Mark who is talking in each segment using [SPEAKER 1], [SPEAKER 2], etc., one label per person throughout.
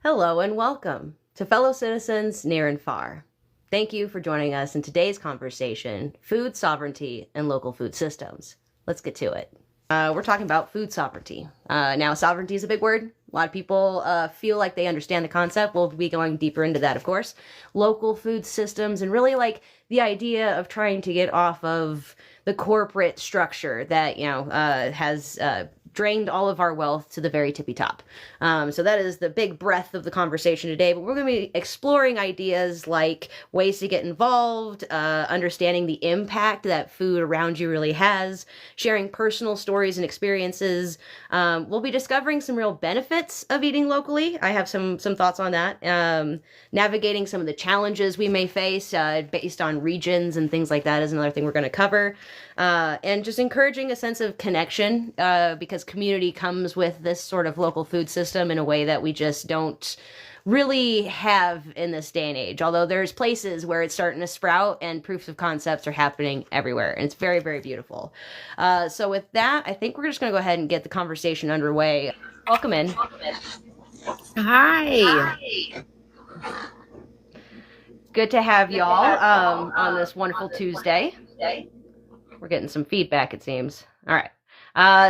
[SPEAKER 1] Hello and welcome to fellow citizens near and far. Thank you for joining us in today's conversation, food sovereignty and local food systems. Let's get to it. We're talking about food sovereignty. Now, sovereignty is a big word. A lot of people feel like they understand the concept. We'll be going deeper into that, of course. Local food systems and really like the idea of trying to get off of the corporate structure that, has drained all of our wealth to the very tippy top. So that is the big breadth of the conversation today, but we're going to be exploring ideas like ways to get involved, understanding the impact that food around you really has, sharing personal stories and experiences. We'll be discovering some real benefits of eating locally. I have some thoughts on that. Navigating some of the challenges we may face based on regions and things like that is another thing we're going to cover. And just encouraging a sense of connection because community comes with this sort of local food system in a way that we just don't really have in this day and age. Although there's places where it's starting to sprout and proofs of concepts are happening everywhere. And it's very, very beautiful. So with that, I think we're just going to go ahead and get the conversation underway. Welcome in.
[SPEAKER 2] Hi.
[SPEAKER 1] Good to have y'all on this wonderful Tuesday. We're getting some feedback, it seems. All right.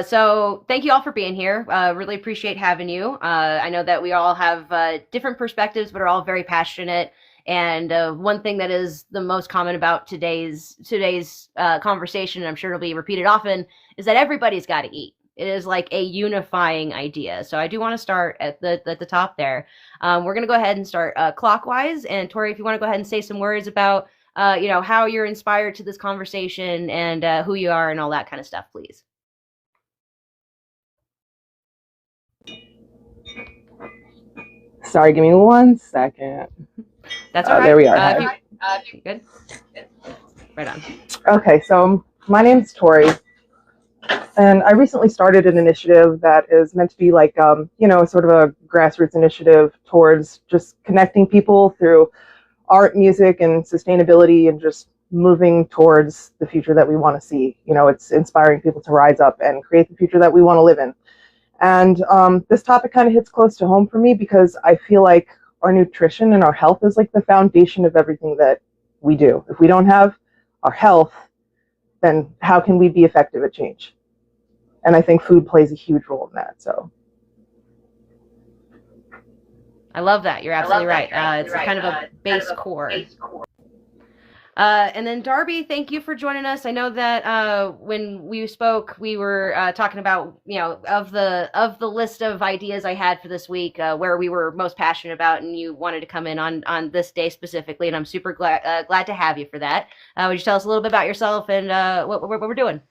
[SPEAKER 1] So thank you all for being here. Really appreciate having you. I know that we all have different perspectives, but are all very passionate. And one thing that is the most common about today's conversation, and I'm sure it'll be repeated often, is that everybody's got to eat. It is like a unifying idea. So I do want to start at the top there. We're going to go ahead and start clockwise. And Tori, if you want to go ahead and say some words about how you're inspired to this conversation and who you are and all that kind of stuff, please.
[SPEAKER 2] Sorry, give me 1 second.
[SPEAKER 1] That's all right.
[SPEAKER 2] There we are.
[SPEAKER 1] Good? Right on.
[SPEAKER 2] Okay, so my name's Tori, and I recently started an initiative that is meant to be like, sort of a grassroots initiative towards just connecting people through art, music, and sustainability, and just moving towards the future that we want to see. It's inspiring people to rise up and create the future that we want to live in. And this topic kind of hits close to home for me because I feel like our nutrition and our health is like the foundation of everything that we do. If we don't have our health, then how can we be effective at change? And I think food plays a huge role in that. So
[SPEAKER 1] I love that. You're absolutely right. It's kind of a base core. And then Darby, thank you for joining us. I know that when we spoke, we were talking about, of the list of ideas I had for this week, where we were most passionate about, and you wanted to come in on this day specifically, and I'm super glad to have you for that. Would you tell us a little bit about yourself and what we're doing?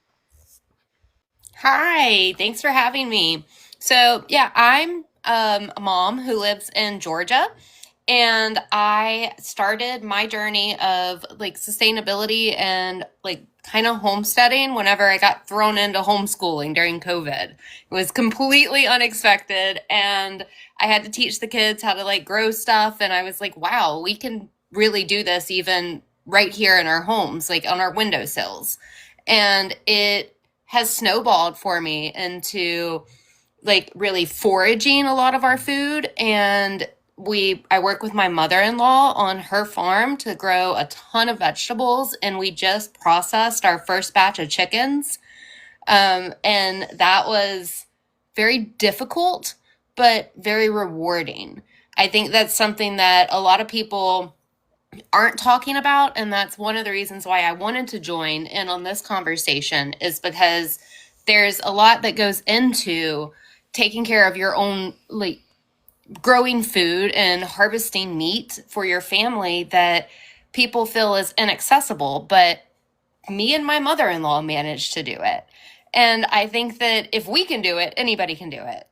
[SPEAKER 3] Hi, thanks for having me. So, yeah, I'm a mom who lives in Georgia, and I started my journey of like sustainability and like kind of homesteading whenever I got thrown into homeschooling during COVID. It was completely unexpected, and I had to teach the kids how to like grow stuff. And I was like, wow, we can really do this even right here in our homes, like on our windowsills. And it has snowballed for me into like really foraging a lot of our food. And I work with my mother-in-law on her farm to grow a ton of vegetables, and we just processed our first batch of chickens. And that was very difficult, but very rewarding. I think that's something that a lot of people aren't talking about, and that's one of the reasons why I wanted to join in on this conversation, is because there's a lot that goes into taking care of your own, like, growing food and harvesting meat for your family that people feel is inaccessible. But me and my mother-in-law managed to do it. And I think that if we can do it, anybody can do it.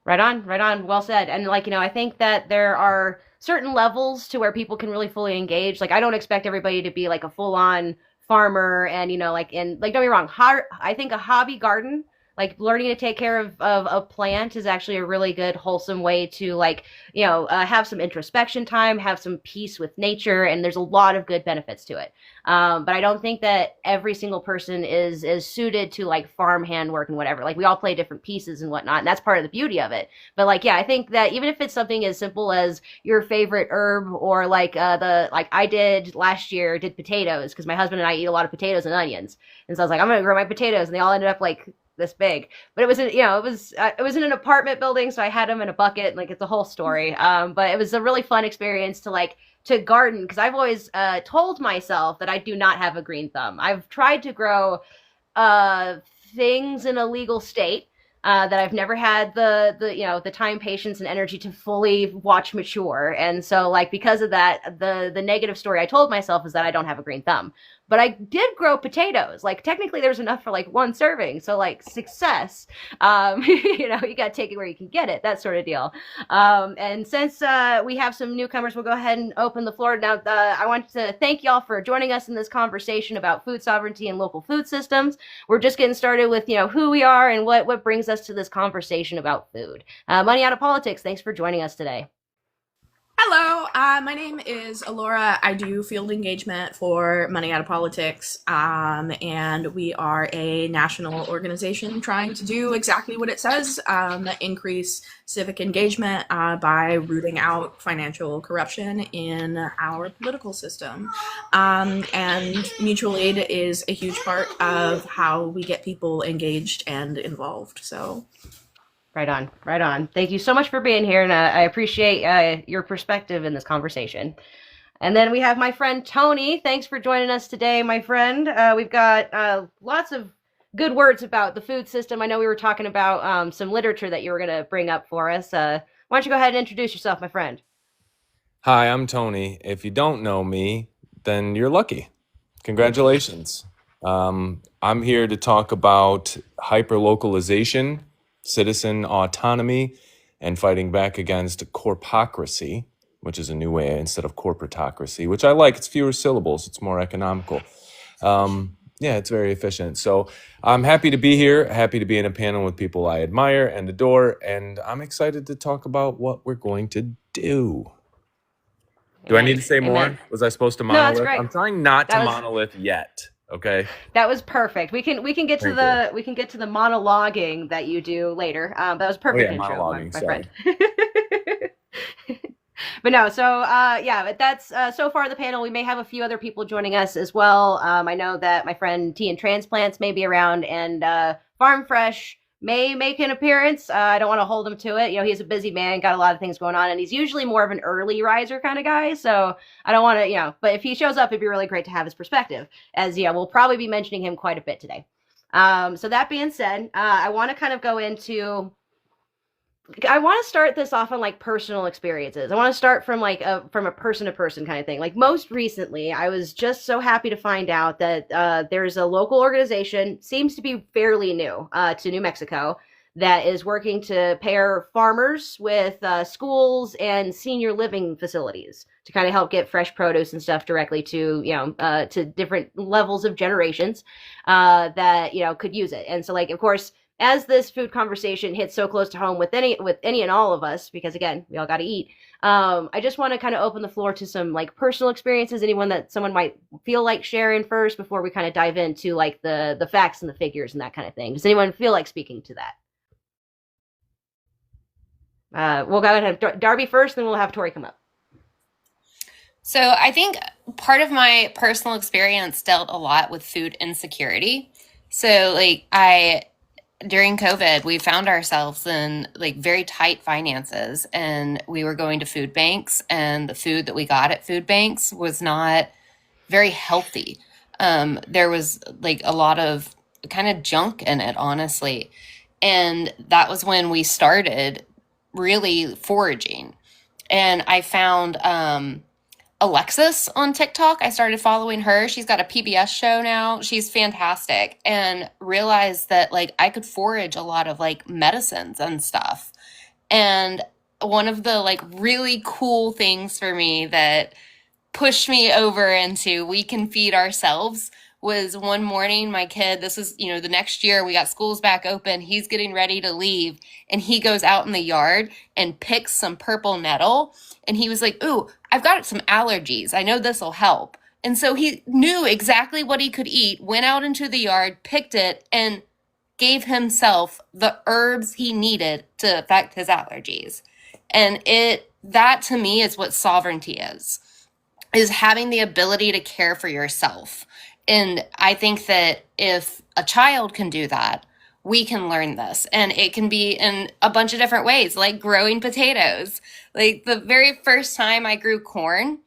[SPEAKER 1] Right on. Well said. And I think that there are certain levels to where people can really fully engage. Like, I don't expect everybody to be like a full-on farmer and, don't get me wrong. I think a hobby garden, like learning to take care of a plant is actually a really good, wholesome way to like, have some introspection time, have some peace with nature. And there's a lot of good benefits to it. But I don't think that every single person is suited to like farm handwork and whatever. Like we all play different pieces and whatnot. And that's part of the beauty of it. But like, yeah, I think that even if it's something as simple as your favorite herb or like I did last year, did potatoes because my husband and I eat a lot of potatoes and onions. And so I was like, I'm going to grow my potatoes. And they all ended up like this big, but it was it was in an apartment building. So I had them in a bucket. Like it's a whole story. But it was a really fun experience to like, to garden because I've always told myself that I do not have a green thumb. I've tried to grow things in a legal state that I've never had the time, patience, and energy to fully watch mature. And so like because of that, the negative story I told myself is that I don't have a green thumb. But I did grow potatoes. Like technically there's enough for like one serving. So like success. You got to take it where you can get it, that sort of deal. And since we have some newcomers, we'll go ahead and open the floor. Now, I want to thank y'all for joining us in this conversation about food sovereignty and local food systems. We're just getting started with, who we are and what brings us to this conversation about food. Money Out of Politics, thanks for joining us today.
[SPEAKER 4] Hello, my name is Alora. I do field engagement for Money Out of Politics, and we are a national organization trying to do exactly what it says, increase civic engagement by rooting out financial corruption in our political system. And mutual aid is a huge part of how we get people engaged and involved. So.
[SPEAKER 1] Right on, right on. Thank you so much for being here, and I appreciate your perspective in this conversation. And then we have my friend Tony. Thanks for joining us today, my friend. We've got lots of good words about the food system. I know we were talking about some literature that you were going to bring up for us. Why don't you go ahead and introduce yourself, my friend?
[SPEAKER 5] Hi, I'm Tony. If you don't know me, then you're lucky. Congratulations. I'm here to talk about hyperlocalization, citizen autonomy, and fighting back against corpocracy, which is a new way instead of corporatocracy, which I like. It's fewer syllables. It's more economical. It's very efficient. So I'm happy to be here, happy to be in a panel with people I admire and adore, and I'm excited to talk about what we're going to do. Do I need to say more? Was I supposed to monolith?
[SPEAKER 1] No, that's great.
[SPEAKER 5] I'm trying not to monolith yet. Okay.
[SPEAKER 1] That was perfect. We can get to the monologuing that you do later. That was perfect intro, my friend. But no, so but that's so far the panel. We may have a few other people joining us as well. I know that my friend T and Transplants may be around, and Farm Fresh may make an appearance. I don't want to hold him to it. He's a busy man, got a lot of things going on, and he's usually more of an early riser kind of guy. So I don't want to, but if he shows up, it'd be really great to have his perspective, as we'll probably be mentioning him quite a bit today. So that being said, I want to kind of go into, I want to start this off on like personal experiences. I want to start from like from a person to person kind of thing. Like most recently, I was just so happy to find out that there's a local organization, seems to be fairly new to New Mexico, that is working to pair farmers with schools and senior living facilities to kind of help get fresh produce and stuff directly to to different levels of generations that could use it. And so like, of course, as this food conversation hits so close to home with any and all of us, because again, we all got to eat. I just want to kind of open the floor to some like personal experiences. Anyone that someone might feel like sharing first before we kind of dive into like the facts and the figures and that kind of thing. Does anyone feel like speaking to that? We'll go ahead and have Darby first, then we'll have Tori come up.
[SPEAKER 3] So I think part of my personal experience dealt a lot with food insecurity. So like during COVID, we found ourselves in like very tight finances, and we were going to food banks, and the food that we got at food banks was not very healthy. There was like a lot of kind of junk in it, honestly. And that was when we started really foraging. And I found Alexis on TikTok. I started following her. She's got a PBS show now. She's fantastic, and realized that like I could forage a lot of like medicines and stuff. And one of the like really cool things for me that pushed me over into we can feed ourselves was one morning, my kid, this is, the next year we got schools back open. He's getting ready to leave and he goes out in the yard and picks some purple nettle. And he was like, ooh, I've got some allergies. I know this will help. And so he knew exactly what he could eat, went out into the yard, picked it, and gave himself the herbs he needed to affect his allergies. And that to me is what sovereignty is having the ability to care for yourself. And I think that if a child can do that, we can learn this. And it can be in a bunch of different ways, like growing potatoes. Like the very first time I grew corn,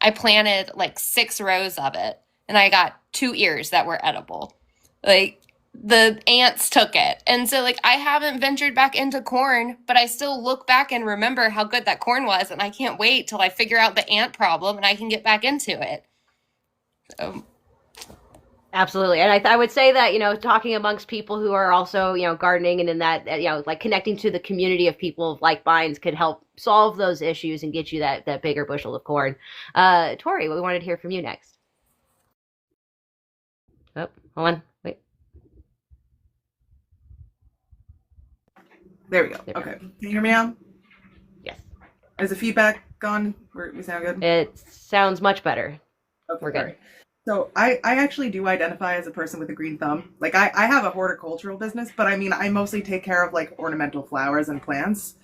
[SPEAKER 3] I planted like 6 rows of it and I got 2 ears that were edible. Like the ants took it. And so like I haven't ventured back into corn, but I still look back and remember how good that corn was. And I can't wait till I figure out the ant problem and I can get back into it. So.
[SPEAKER 1] Absolutely. And I would say that, talking amongst people who are also, gardening and in that, like connecting to the community of people of like minds could help solve those issues and get you that bigger bushel of corn. Tori, we wanted to hear from you next. Oh, hold on. Wait.
[SPEAKER 6] There we go. Okay. Can you hear me now?
[SPEAKER 1] Yes.
[SPEAKER 6] Is the feedback gone? We sound good?
[SPEAKER 1] It sounds much better.
[SPEAKER 6] Okay,
[SPEAKER 1] we're good.
[SPEAKER 6] Right. So I actually do identify as a person with a green thumb. Like I have a horticultural business, but I mean, I mostly take care of like ornamental flowers and plants,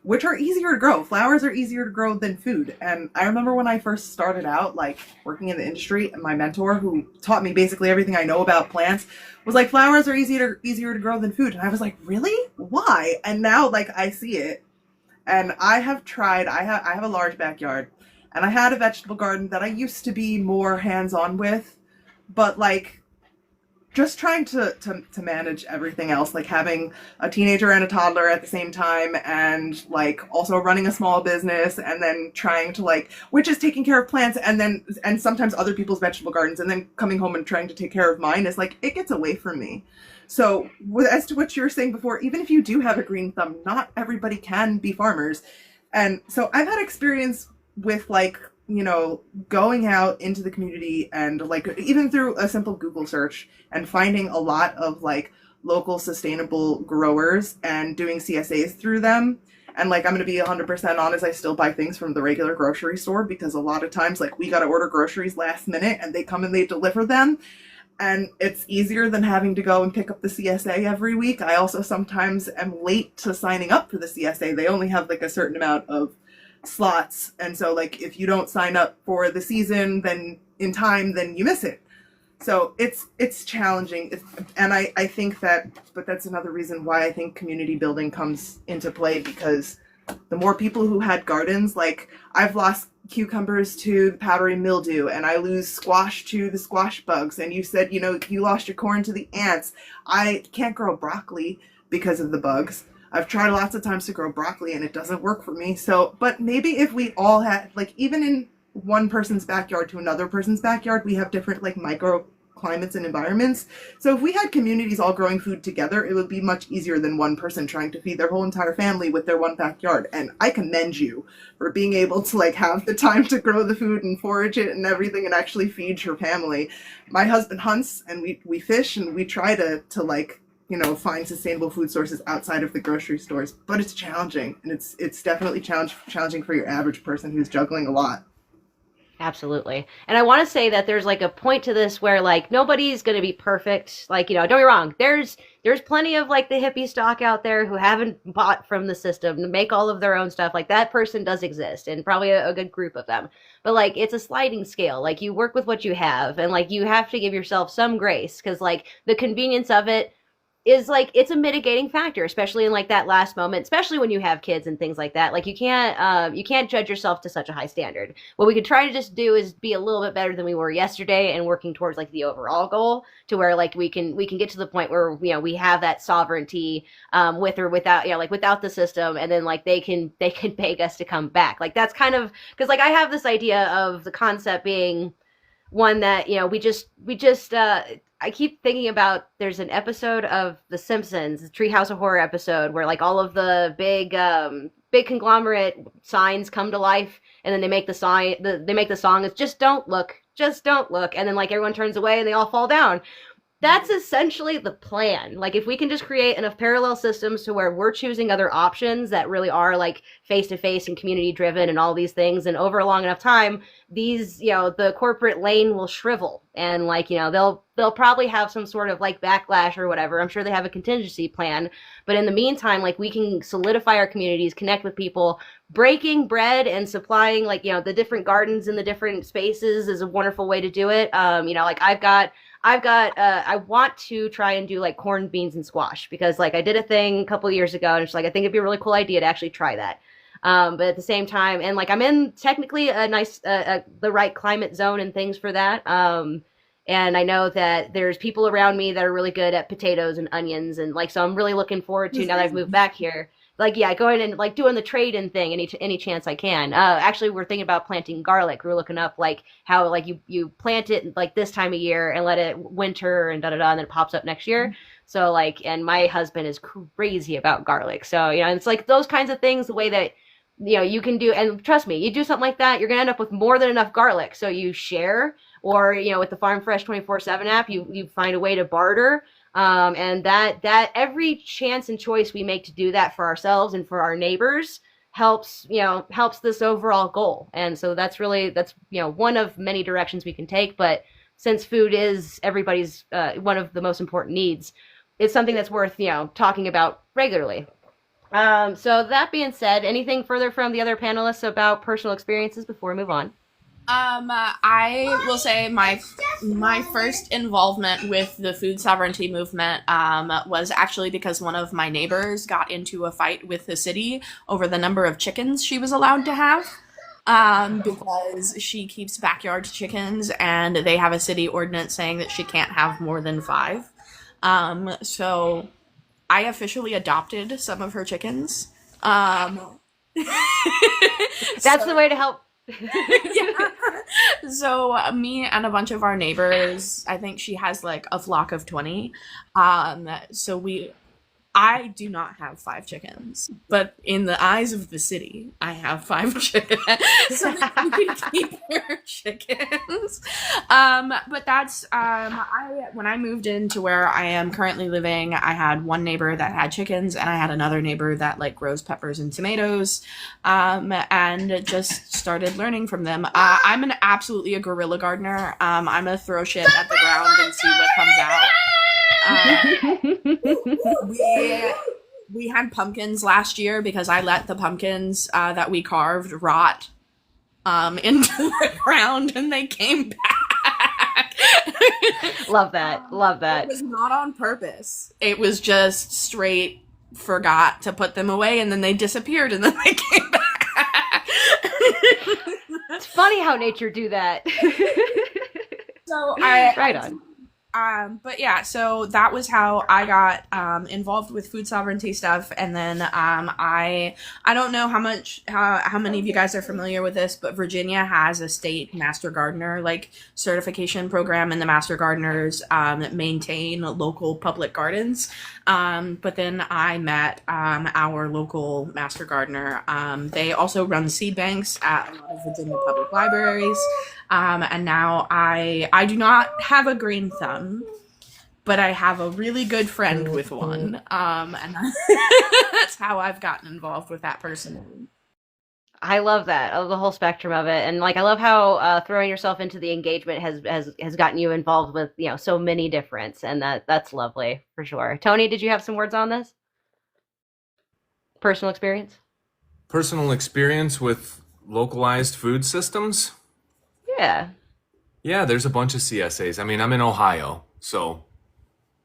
[SPEAKER 6] which are easier to grow. Flowers are easier to grow than food. And I remember when I first started out, like working in the industry, and my mentor who taught me basically everything I know about plants was like, flowers are easier to grow than food. And I was like, really? Why? And now like I see it, and I have tried, I have a large backyard. And I had a vegetable garden that I used to be more hands-on with, but like just trying to manage everything else, like having a teenager and a toddler at the same time, and like also running a small business, and then trying to like, which is taking care of plants and sometimes other people's vegetable gardens, and then coming home and trying to take care of mine is like, it gets away from me. So as to what you were saying before, even if you do have a green thumb, not everybody can be farmers. And so I've had experience with like, going out into the community and like even through a simple Google search and finding a lot of like local sustainable growers and doing CSAs through them. And like, I'm going to be 100% honest, I still buy things from the regular grocery store because a lot of times like we got to order groceries last minute and they come and they deliver them. And it's easier than having to go and pick up the CSA every week. I also sometimes am late to signing up for the CSA. They only have like a certain amount of slots, and so like if you don't sign up for the season then in time, then you miss it. So it's challenging. And I think but that's another reason why I think community building comes into play, because the more people who had gardens, like I've lost cucumbers to the powdery mildew, and I lose squash to the squash bugs, and you said you lost your corn to the ants. I can't grow broccoli because of the bugs. I've tried lots of times to grow broccoli and it doesn't work for me. So, but maybe if we all had, like even in one person's backyard to another person's backyard, we have different like microclimates and environments. So if we had communities all growing food together, it would be much easier than one person trying to feed their whole entire family with their one backyard. And I commend you for being able to like have the time to grow the food and forage it and everything and actually feed your family. My husband hunts and we fish and we try to like, find sustainable food sources outside of the grocery stores, but it's challenging, and it's definitely challenging for your average person who's juggling a lot.
[SPEAKER 1] Absolutely. And I want to say that there's like a point to this where like nobody's going to be perfect. Like, don't get me wrong. There's plenty of like the hippie stock out there who haven't bought from the system to make all of their own stuff. Like that person does exist, and probably a good group of them. But like it's a sliding scale. Like you work with what you have, and like you have to give yourself some grace, because like the convenience of it is like, it's a mitigating factor, especially in like that last moment, especially when you have kids and things like that. Like you can't judge yourself to such a high standard. What we could try to just do is be a little bit better than we were yesterday, and working towards like the overall goal to where like we can get to the point where we have that sovereignty with or without like without the system, and then like they can beg us to come back. Like that's kind of, because like I have this idea of the concept being one that we just I keep thinking about, there's an episode of The Simpsons, the Treehouse of Horror episode, where like all of the big conglomerate signs come to life, and then they make the song. It's just don't look just don't look. And then like everyone turns away and they all fall down. That's essentially the plan. Like if we can just create enough parallel systems to where we're choosing other options that really are like face to face and community driven and all these things, and over a long enough time, these, you know, the corporate lane will shrivel, and like, you know, they'll probably have some sort of like backlash or whatever. I'm sure they have a contingency plan, but in the meantime, like we can solidify our communities, connect with people. Breaking bread and supplying like, you know, the different gardens in the different spaces is a wonderful way to do it. You know, like I want to try and do like corn, beans, and squash, because like I did a thing a couple of years ago and it's like, I think it'd be a really cool idea to actually try that. But at the same time, and like I'm in technically a nice, the right climate zone and things for that. And I know that there's people around me that are really good at potatoes and onions. And like, so I'm really looking forward to, now that I've moved back here, like, yeah, going and like doing the trade-in thing any chance I can. Actually, we're thinking about planting garlic. We're looking up like how like you plant it like this time of year and let it winter and and then it pops up next year. So like, and my husband is crazy about garlic. So, you know, it's like those kinds of things, the way that, you know, you can do, and trust me, you do something like that, you're gonna end up with more than enough garlic. So you share, or, you know, with the Farm Fresh 24/7 app, you find a way to barter. And that every chance and choice we make to do that for ourselves and for our neighbors helps this overall goal. And so that's, you know, one of many directions we can take. But since food is everybody's one of the most important needs, it's something that's worth, you know, talking about regularly. So that being said, anything further from the other panelists about personal experiences before we move on?
[SPEAKER 4] I will say my first involvement with the food sovereignty movement was actually because one of my neighbors got into a fight with the city over the number of chickens she was allowed to have, because she keeps backyard chickens and they have a city ordinance saying that she can't have more than 5. So I officially adopted some of her chickens.
[SPEAKER 1] That's the way to help.
[SPEAKER 4] Yeah. So me and a bunch of our neighbors, I think she has like a flock of 20. So I do not have 5 chickens, but in the eyes of the city, I have 5 chickens, so that we can keep her chickens. But that's, when I moved into where I am currently living, I had one neighbor that had chickens, and I had another neighbor that like grows peppers and tomatoes, and just started learning from them. I'm absolutely a guerrilla gardener. I'm gonna throw shit at the ground and see what comes out. We had pumpkins last year because I let the pumpkins that we carved rot into the ground, and they came back.
[SPEAKER 1] Love that.
[SPEAKER 4] It was not on purpose. It was just straight forgot to put them away, and then they disappeared, and then they came back.
[SPEAKER 1] It's funny how nature do that.
[SPEAKER 4] So
[SPEAKER 1] right on.
[SPEAKER 4] But yeah, so that was how I got involved with food sovereignty stuff. And then I don't know how many of you guys are familiar with this, but Virginia has a state master gardener like certification program, and the master gardeners maintain local public gardens. But then I met our local master gardener. They also run seed banks at a lot of Virginia public libraries. And now I do not have a green thumb, but I have a really good friend with one. And that's how I've gotten involved with that person.
[SPEAKER 1] I love that. I love the whole spectrum of it. And like, I love how throwing yourself into the engagement has gotten you involved with, you know, so many differents. And that's lovely for sure. Tony, did you have some words on this? Personal experience?
[SPEAKER 5] Personal experience with localized food systems?
[SPEAKER 1] Yeah,
[SPEAKER 5] there's a bunch of CSAs. I mean, I'm in Ohio, so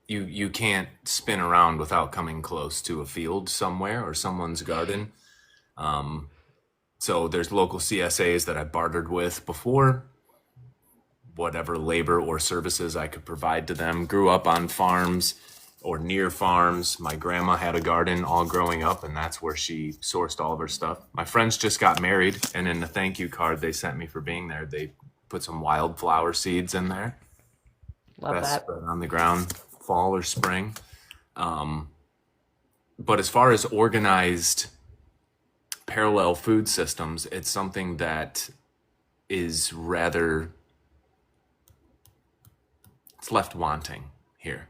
[SPEAKER 5] you can't spin around without coming close to a field somewhere or someone's garden. So there's local CSAs that I bartered with before, whatever labor or services I could provide to them. Grew up on farms or near farms. My grandma had a garden all growing up, and that's where she sourced all of her stuff. My friends just got married, and in the thank you card they sent me for being there, they put some wildflower seeds in there.
[SPEAKER 1] love
[SPEAKER 5] Best
[SPEAKER 1] that.
[SPEAKER 5] spread on the ground, fall or spring. But as far as organized parallel food systems, it's something that is rather it's left wanting here.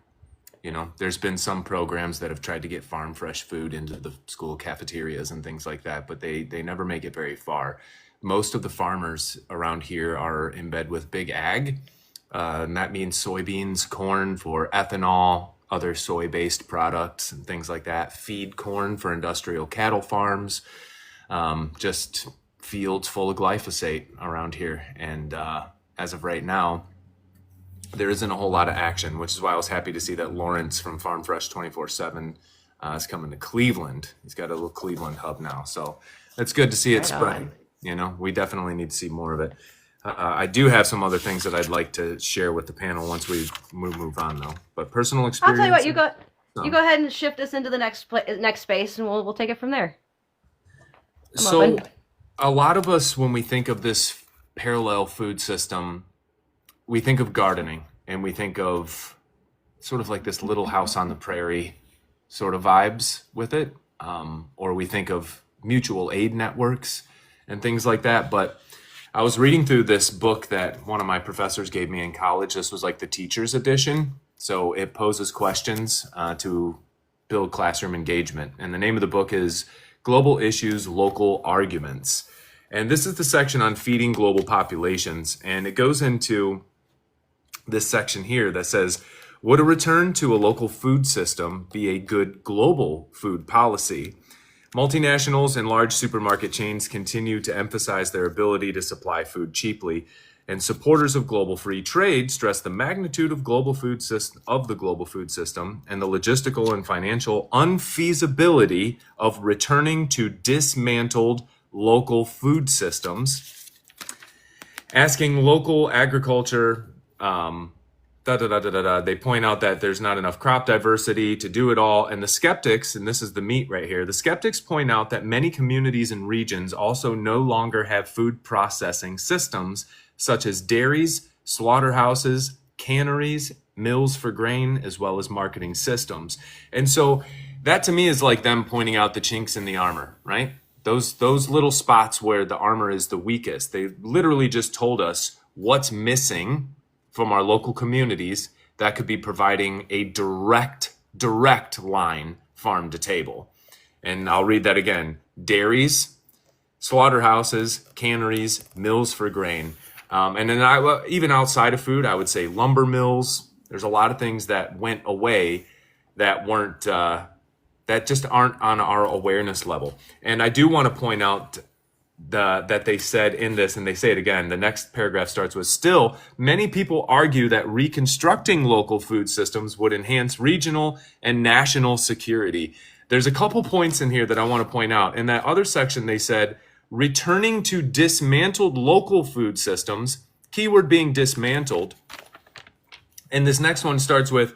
[SPEAKER 5] There's been some programs that have tried to get farm fresh food into the school cafeterias and things like that, but they never make it very far. Most of the farmers around here are in bed with big ag, and that means soybeans, corn for ethanol, other soy-based products and things like that, feed corn for industrial cattle farms, just fields full of glyphosate around here. And as of right now, there isn't a whole lot of action, which is why I was happy to see that Lawrence from Farm Fresh 24/7 is coming to Cleveland. He's got a little Cleveland hub now. So it's good to see it spread. We definitely need to see more of it. I do have some other things that I'd like to share with the panel once we move on, though. But personal experience.
[SPEAKER 1] I'll tell you what, you go ahead and shift us into the next space, and we'll take it from there.
[SPEAKER 5] So a lot of us, when we think of this parallel food system, we think of gardening, and we think of sort of like this Little House on the Prairie sort of vibes with it, or we think of mutual aid networks and things like that. But I was reading through this book that one of my professors gave me in college. This was like the teacher's edition. So it poses questions to build classroom engagement. And the name of the book is Global Issues, Local Arguments. And this is the section on feeding global populations. And it goes into this section here that says, would a return to a local food system be a good global food policy? Multinationals and large supermarket chains continue to emphasize their ability to supply food cheaply, and supporters of global free trade stress the magnitude of the global food system and the logistical and financial unfeasibility of returning to dismantled local food systems. Asking local agriculture, they point out that there's not enough crop diversity to do it all. And the skeptics, and this is the meat right here, the skeptics point out that many communities and regions also no longer have food processing systems such as dairies, slaughterhouses, canneries, mills for grain, as well as marketing systems. And so that to me is like them pointing out the chinks in the armor, right? Those little spots where the armor is the weakest. They literally just told us what's missing from our local communities that could be providing a direct line farm to table. And I'll read that again. Dairies, slaughterhouses, canneries, mills for grain. And then even outside of food, I would say lumber mills. There's a lot of things that went away that weren't, that just aren't on our awareness level. And I do want to point out that they said in this, and they say it again, the next paragraph starts with, still, many people argue that reconstructing local food systems would enhance regional and national security. There's a couple points in here that I want to point out. In that other section, they said, returning to dismantled local food systems, keyword being dismantled. And this next one starts with,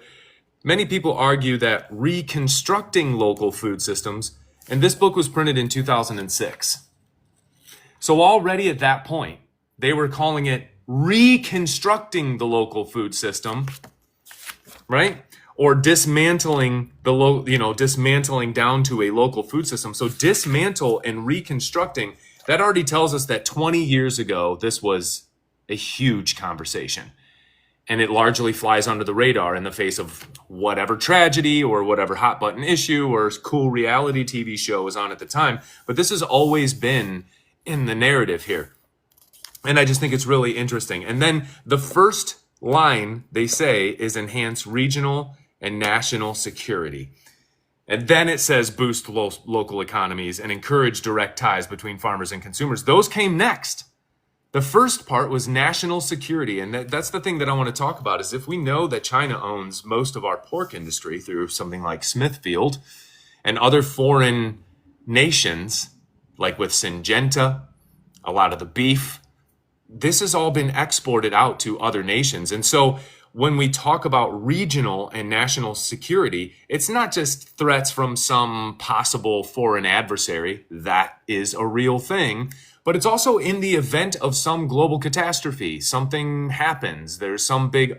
[SPEAKER 5] many people argue that reconstructing local food systems, and this book was printed in 2006. So already at that point, they were calling it reconstructing the local food system, right? Or dismantling dismantling down to a local food system. So dismantle and reconstructing, that already tells us that 20 years ago, this was a huge conversation. And it largely flies under the radar in the face of whatever tragedy or whatever hot button issue or cool reality TV show was on at the time. But this has always been in the narrative here. And I just think it's really interesting. And then the first line they say is enhance regional and national security. And then it says boost local economies and encourage direct ties between farmers and consumers. Those came next. The first part was national security. And that's the thing that I want to talk about is if we know that China owns most of our pork industry through something like Smithfield and other foreign nations, like with Syngenta, a lot of the beef, this has all been exported out to other nations. And so when we talk about regional and national security, it's not just threats from some possible foreign adversary. That is a real thing. But it's also in the event of some global catastrophe, something happens, there's some big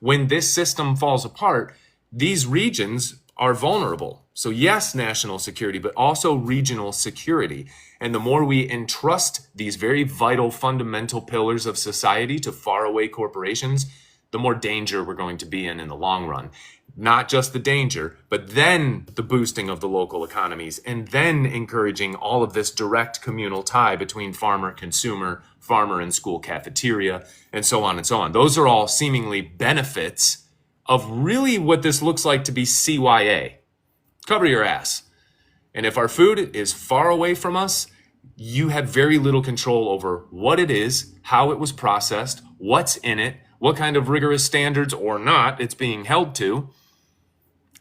[SPEAKER 5] when this system falls apart, these regions are vulnerable. So yes, national security, but also regional security. And the more we entrust these very vital fundamental pillars of society to faraway corporations, the more danger we're going to be in the long run. Not just the danger, but then the boosting of the local economies, and then encouraging all of this direct communal tie between farmer, consumer, farmer and school cafeteria, and so on and so on. Those are all seemingly benefits of really what this looks like to be CYA. Cover your ass. And if our food is far away from us, you have very little control over what it is, how it was processed, what's in it, what kind of rigorous standards or not it's being held to.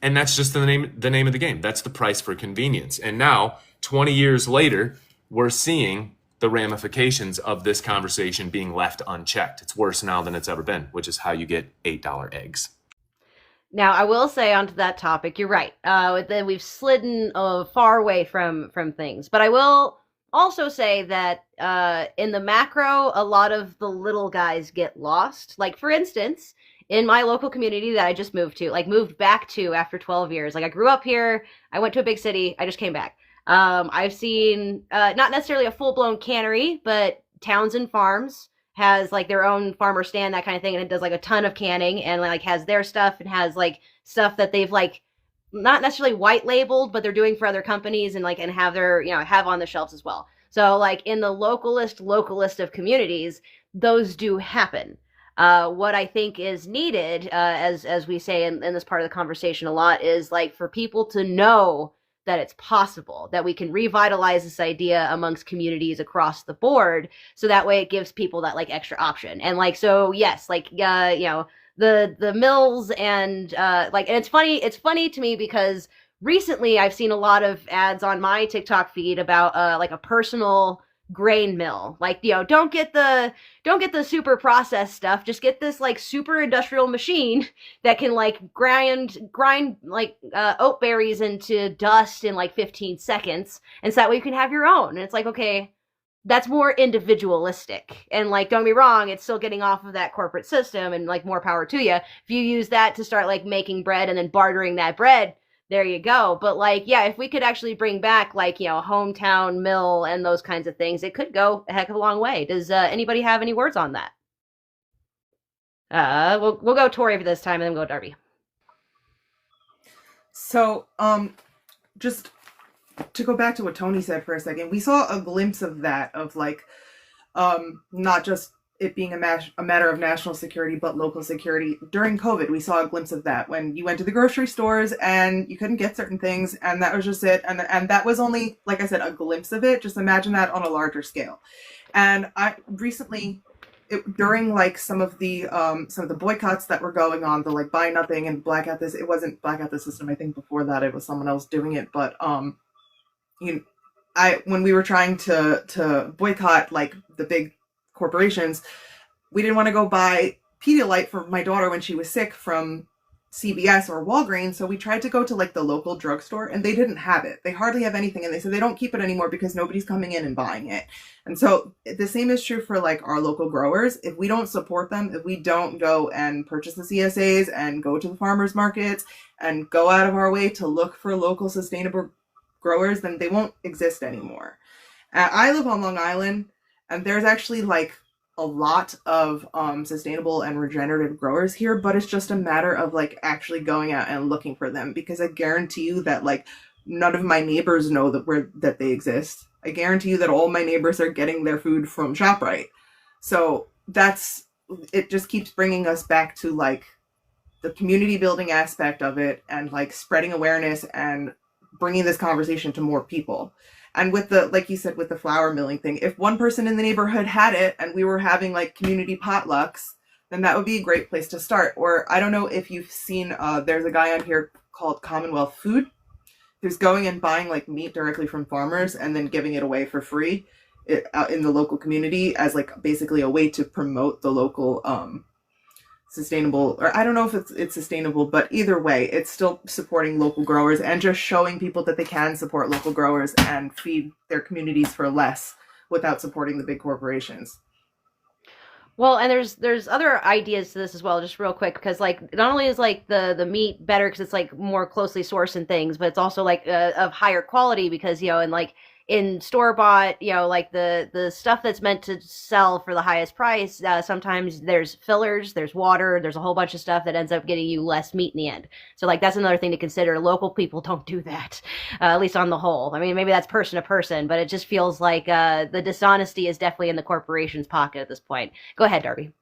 [SPEAKER 5] And that's just the name of the game. That's the price for convenience. And now, 20 years later, we're seeing the ramifications of this conversation being left unchecked. It's worse now than it's ever been, which is how you get $8 eggs.
[SPEAKER 1] Now, I will say onto that topic, you're right. Then we've slidden far away from things. But I will also say that in the macro, a lot of the little guys get lost. Like, for instance, in my local community that I just moved back to after 12 years. Like, I grew up here, I went to a big city, I just came back. I've seen, not necessarily a full-blown cannery, but Townsend Farms has like their own farmer stand, that kind of thing, and it does like a ton of canning and like has their stuff and has like stuff that they've like not necessarily white labeled, but they're doing for other companies and like and have their, have on the shelves as well. So like in the localist of communities, those do happen. What I think is needed, as we say in this part of the conversation a lot, is like for people to know that it's possible, that we can revitalize this idea amongst communities across the board. So that way it gives people that like extra option. And like, so yes, like, the mills and and it's funny to me because recently I've seen a lot of ads on my TikTok feed about like a personal grain mill. Like, don't get the super processed stuff, just get this like super industrial machine that can like grind like oat berries into dust in like 15 seconds, and so that way you can have your own. And it's like, okay, that's more individualistic, and like, don't be wrong, it's still getting off of that corporate system, and like more power to you. If you use that to start like making bread and then bartering that bread, there you go. But like, yeah, if we could actually bring back like, a hometown mill and those kinds of things, it could go a heck of a long way. Does anybody have any words on that? We'll go Tori for this time and then we'll go Darby.
[SPEAKER 6] So, just to go back to what Tony said for a second, we saw a glimpse of that, of like, not just it being a matter of national security, but local security. During COVID, we saw a glimpse of that when you went to the grocery stores and you couldn't get certain things, and that was just it. And that was only, like I said, a glimpse of it. Just imagine that on a larger scale. And I recently, during like some of the boycotts that were going on, the like buy nothing and blackout this, it wasn't blackout the system. I think before that it was someone else doing it. But when we were trying to boycott like the big corporations, we didn't want to go buy Pedialyte for my daughter when she was sick from CVS or Walgreens, so we tried to go to like the local drugstore, and they didn't have it. They hardly have anything, and they said they don't keep it anymore because nobody's coming in and buying it. And so the same is true for like our local growers. If we don't support them, if we don't go and purchase the CSAs and go to the farmers markets and go out of our way to look for local sustainable growers, then they won't exist anymore. I live on Long Island, and there's actually like a lot of sustainable and regenerative growers here, but it's just a matter of like actually going out and looking for them, because I guarantee you that like none of my neighbors know that they exist. I guarantee you that all my neighbors are getting their food from ShopRite. So it just keeps bringing us back to like the community building aspect of it, and like spreading awareness and bringing this conversation to more people. And with the, like you said, with the flour milling thing, if one person in the neighborhood had it and we were having like community potlucks, then that would be a great place to start. Or I don't know if you've seen, there's a guy on here called Commonwealth Food who's going and buying like meat directly from farmers and then giving it away for free in the local community as like basically a way to promote the local sustainable, or I don't know if it's sustainable, but either way, it's still supporting local growers and just showing people that they can support local growers and feed their communities for less without supporting the big corporations.
[SPEAKER 1] Well, and there's other ideas to this as well, just real quick, because like not only is like the meat better because it's like more closely sourced and things, but it's also like of higher quality because and like in store bought, like the stuff that's meant to sell for the highest price, sometimes there's fillers, there's water, there's a whole bunch of stuff that ends up getting you less meat in the end. So like that's another thing to consider. Local people don't do that, at least on the whole. I mean, maybe that's person to person, but it just feels like the dishonesty is definitely in the corporation's pocket at this point. Go ahead, Darby.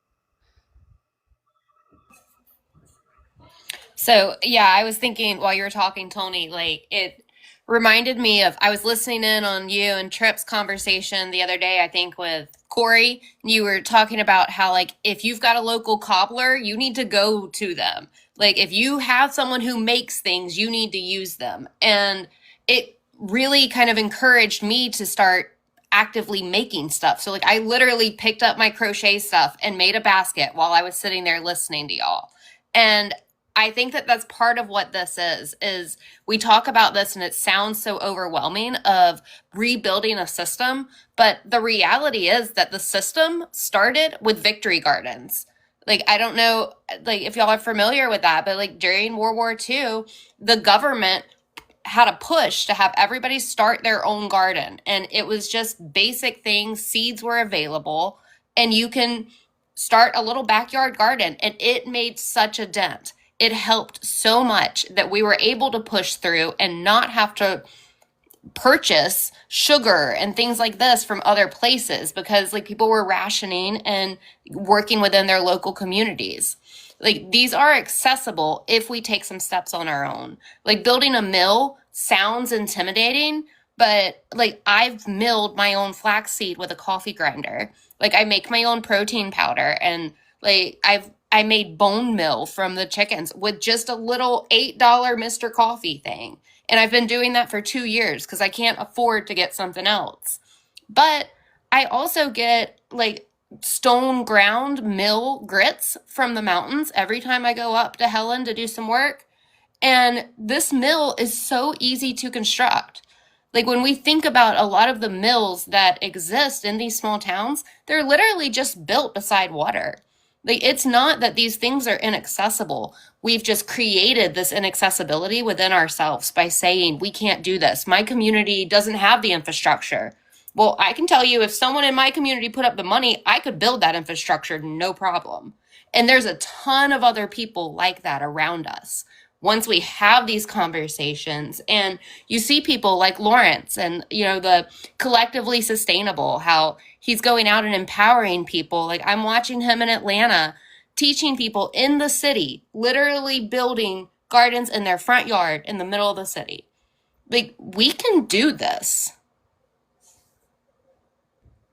[SPEAKER 3] So, yeah, I was thinking while you were talking, Tony, like it reminded me of, I was listening in on you and Tripp's conversation the other day, I think with Tori. You were talking about how, like, if you've got a local cobbler, you need to go to them. Like, if you have someone who makes things, you need to use them. And it really kind of encouraged me to start actively making stuff. So, like, I literally picked up my crochet stuff and made a basket while I was sitting there listening to y'all. And I think that that's part of what this is we talk about this and it sounds so overwhelming of rebuilding a system, but the reality is that the system started with victory gardens. Like, I don't know, like, if y'all are familiar with that, but like during World War II, the government had a push to have everybody start their own garden. And it was just basic things. Seeds were available and you can start a little backyard garden. And it made such a dent. It helped so much that we were able to push through and not have to purchase sugar and things like this from other places because like people were rationing and working within their local communities. Like, these are accessible if we take some steps on our own. Like, building a mill sounds intimidating, but like I've milled my own flaxseed with a coffee grinder. Like, I make my own protein powder, and like I made bone meal from the chickens with just a little $8 Mr. Coffee thing. And I've been doing that for 2 years because I can't afford to get something else. But I also get like stone ground mill grits from the mountains every time I go up to Helen to do some work. And this mill is so easy to construct. Like, when we think about a lot of the mills that exist in these small towns, they're literally just built beside water. Like, it's not that these things are inaccessible. We've just created this inaccessibility within ourselves by saying, we can't do this. My community doesn't have the infrastructure. Well, I can tell you, if someone in my community put up the money, I could build that infrastructure, no problem. And there's a ton of other people like that around us. Once we have these conversations and you see people like Lawrence and, the collectively sustainable, how he's going out and empowering people. Like, I'm watching him in Atlanta, teaching people in the city, literally building gardens in their front yard in the middle of the city. Like, we can do this.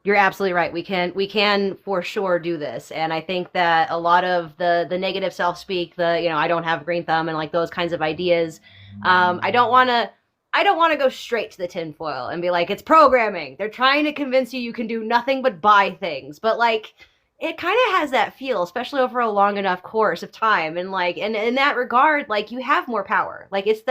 [SPEAKER 1] You're absolutely right. We can for sure do this. And I think that a lot of the negative self-speak, I don't have a green thumb and like those kinds of ideas, I don't want to go straight to the tinfoil and be like, it's programming. They're trying to convince you can do nothing but buy things. But like, it kind of has that feel, especially over a long enough course of time. And like, and in that regard, like, you have more power. Like, it's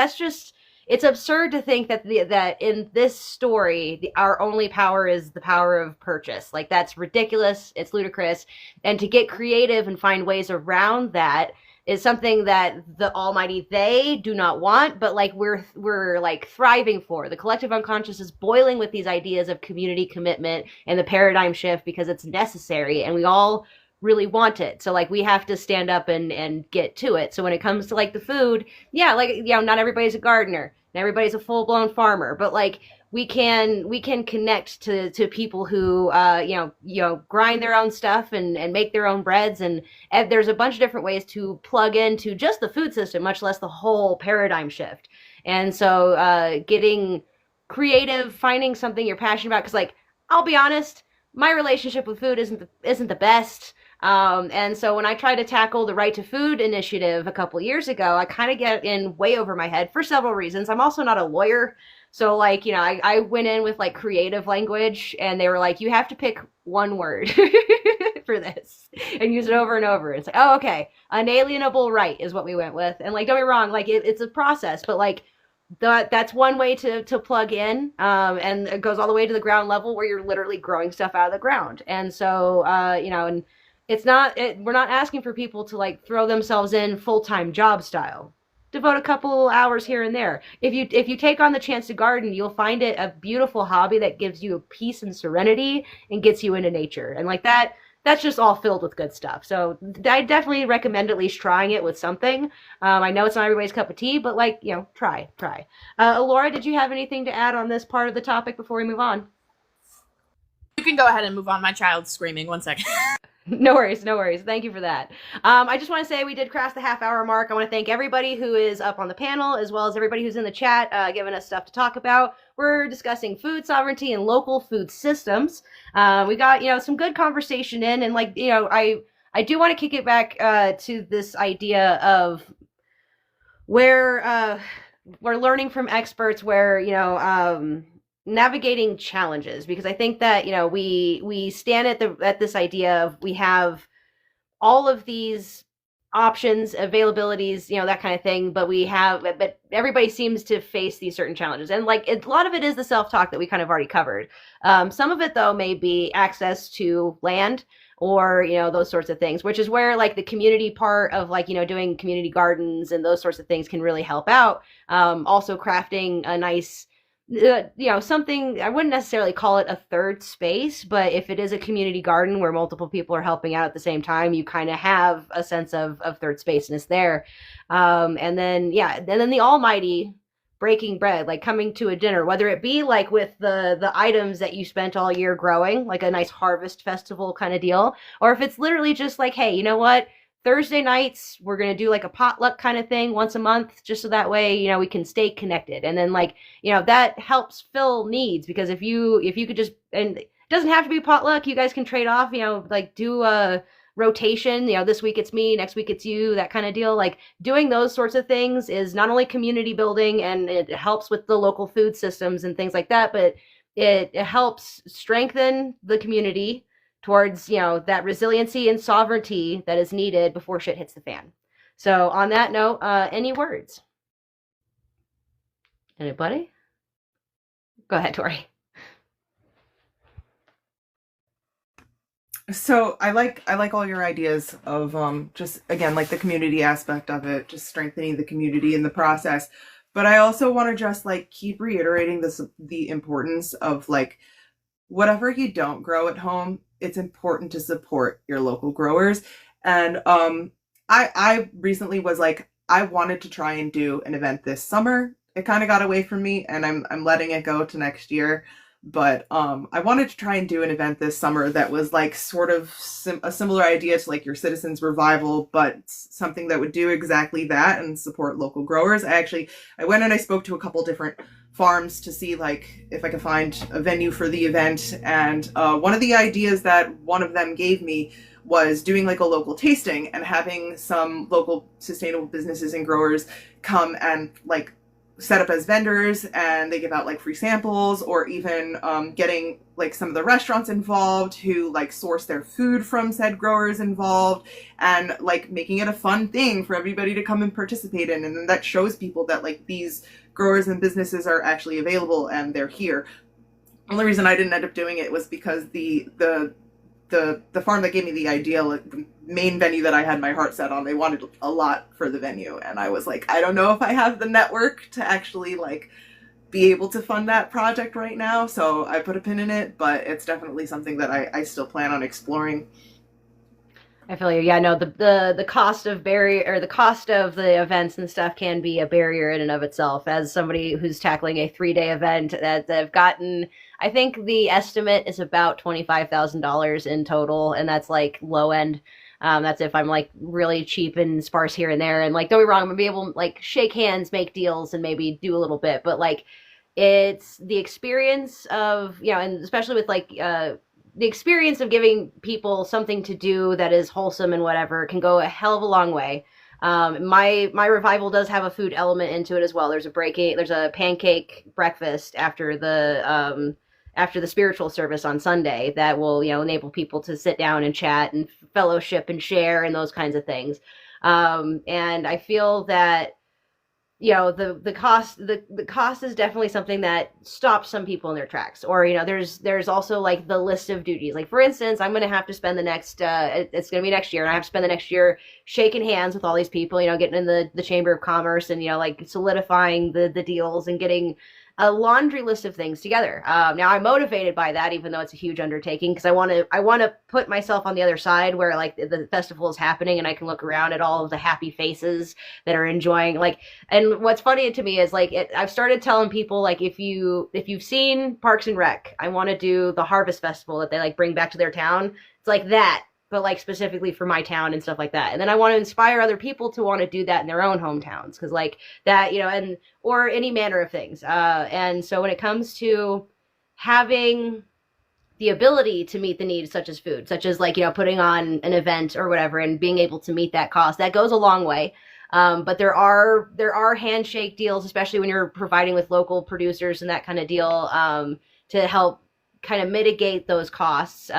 [SPEAKER 1] absurd to think that that in this story, our only power is the power of purchase. Like, that's ridiculous. It's ludicrous. And to get creative and find ways around that is something that the almighty they do not want, but like we're like thriving for. The collective unconscious is boiling with these ideas of community commitment and the paradigm shift because it's necessary, and we all really want it. So like, we have to stand up and get to it. So when it comes to like the food, yeah, like, not everybody's a gardener, not everybody's a full-blown farmer, but like, we can connect to people who grind their own stuff and make their own breads, and there's a bunch of different ways to plug into just the food system, much less the whole paradigm shift. And so getting creative, finding something you're passionate about, because like, I'll be honest, my relationship with food isn't the best. And so when I tried to tackle the Right to Food initiative a couple years ago, I kind of get in way over my head for several reasons. I'm also not a lawyer. So like, I went in with like creative language, and they were like, you have to pick one word for this and use it over and over. It's like, oh, okay. Unalienable right is what we went with. And like, don't get me wrong, like it's a process, but like that's one way to plug in. And it goes all the way to the ground level where you're literally growing stuff out of the ground. And so, and we're not asking for people to like throw themselves in full-time job style. devote a couple hours here and there. If you take on the chance to garden, you'll find it a beautiful hobby that gives you peace and serenity and gets you into nature. And like that's just all filled with good stuff. So I definitely recommend at least trying it with something. I know it's not everybody's cup of tea, but like, try. Alora, did you have anything to add on this part of the topic before we move on?
[SPEAKER 4] You can go ahead and move on. My child's screaming. 1 second.
[SPEAKER 1] No worries. Thank you for that. I just want to say we did cross the half-hour mark. I want to thank everybody who is up on the panel, as well as everybody who's in the chat, giving us stuff to talk about. We're discussing food sovereignty and local food systems. We got, some good conversation in, and I do want to kick it back to this idea of where we're learning from experts, where navigating challenges, because I think that we stand at this idea of we have all of these options, availabilities, that kind of thing, but everybody seems to face these certain challenges, and a lot of it is the self-talk that we kind of already covered. Some of it though may be access to land, or those sorts of things, which is where the community part of doing community gardens and those sorts of things can really help out. Also crafting a nice something, I wouldn't necessarily call it a third space, but if it is a community garden where multiple people are helping out at the same time, you kind of have a sense of third spaceness there. And then the almighty breaking bread, coming to a dinner, whether it be with the items that you spent all year growing, like a nice harvest festival kind of deal, or if it's literally just hey, you know what? Thursday nights, we're going to do a potluck kind of thing once a month, just so that way, we can stay connected. And then that helps fill needs, because if you could just, and it doesn't have to be potluck, you guys can trade off, do a rotation, this week it's me, next week it's you, that kind of deal. Doing those sorts of things is not only community building, and it helps with the local food systems and things like that, but it helps strengthen the community towards, that resiliency and sovereignty that is needed before shit hits the fan. So on that note, any words? Anybody? Go ahead, Tori.
[SPEAKER 6] So I like all your ideas of just again the community aspect of it, just strengthening the community in the process. But I also want to just keep reiterating the importance of whatever you don't grow at home, it's important to support your local growers. And I recently was I wanted to try and do an event this summer. It kind of got away from me, and I'm letting it go to next year. But I wanted to try and do an event this summer that was sort of a similar idea to your Citizens Revival, but something that would do exactly that and support local growers. I went and I spoke to a couple different farms to see if I could find a venue for the event, and one of the ideas that one of them gave me was doing a local tasting and having some local sustainable businesses and growers come and set up as vendors, and they give out free samples, or even getting some of the restaurants involved who source their food from said growers involved, and making it a fun thing for everybody to come and participate in. And then that shows people that these growers and businesses are actually available and they're here. The only reason I didn't end up doing it was because the farm that gave me the idea, the main venue that I had my heart set on, they wanted a lot for the venue, and I was I don't know if I have the network to actually be able to fund that project right now, so I put a pin in it, but it's definitely something that I still plan on exploring.
[SPEAKER 1] I feel you. Yeah, no, the cost of the cost of the events and stuff can be a barrier in and of itself. As somebody who's tackling a 3-day event that I've gotten, I think the estimate is about $25,000 in total, and that's low end. That's if I'm really cheap and sparse here and there. And don't get me wrong, I'm gonna be able to shake hands, make deals, and maybe do a little bit. But it's the experience of, and especially with the experience of giving people something to do that is wholesome and whatever can go a hell of a long way. My revival does have a food element into it as well. There's a pancake breakfast after the spiritual service on Sunday that will, enable people to sit down and chat and fellowship and share and those kinds of things. And I feel that, the cost is definitely something that stops some people in their tracks. Or there's also like the list of duties. Like for instance, I'm gonna have to spend the next it's gonna be next year, and I have to spend the next year shaking hands with all these people, getting in the Chamber of Commerce, and like solidifying the deals and getting a laundry list of things together. Now I'm motivated by that, even though it's a huge undertaking, because I want to put myself on the other side where like the festival is happening and I can look around at all of the happy faces that are enjoying. Like, and what's funny to me is like I've started telling people, like, if you've seen Parks and Rec, I want to do the Harvest Festival that they like bring back to their town. It's like that, but like specifically for my town and stuff like that. And then I want to inspire other people to want to do that in their own hometowns, because like that, and or any manner of things. And so when it comes to having the ability to meet the needs, such as food, such as like putting on an event or whatever, and being able to meet that cost, that goes a long way. But there are handshake deals, especially when you're providing with local producers and that kind of deal, to help kind of mitigate those costs.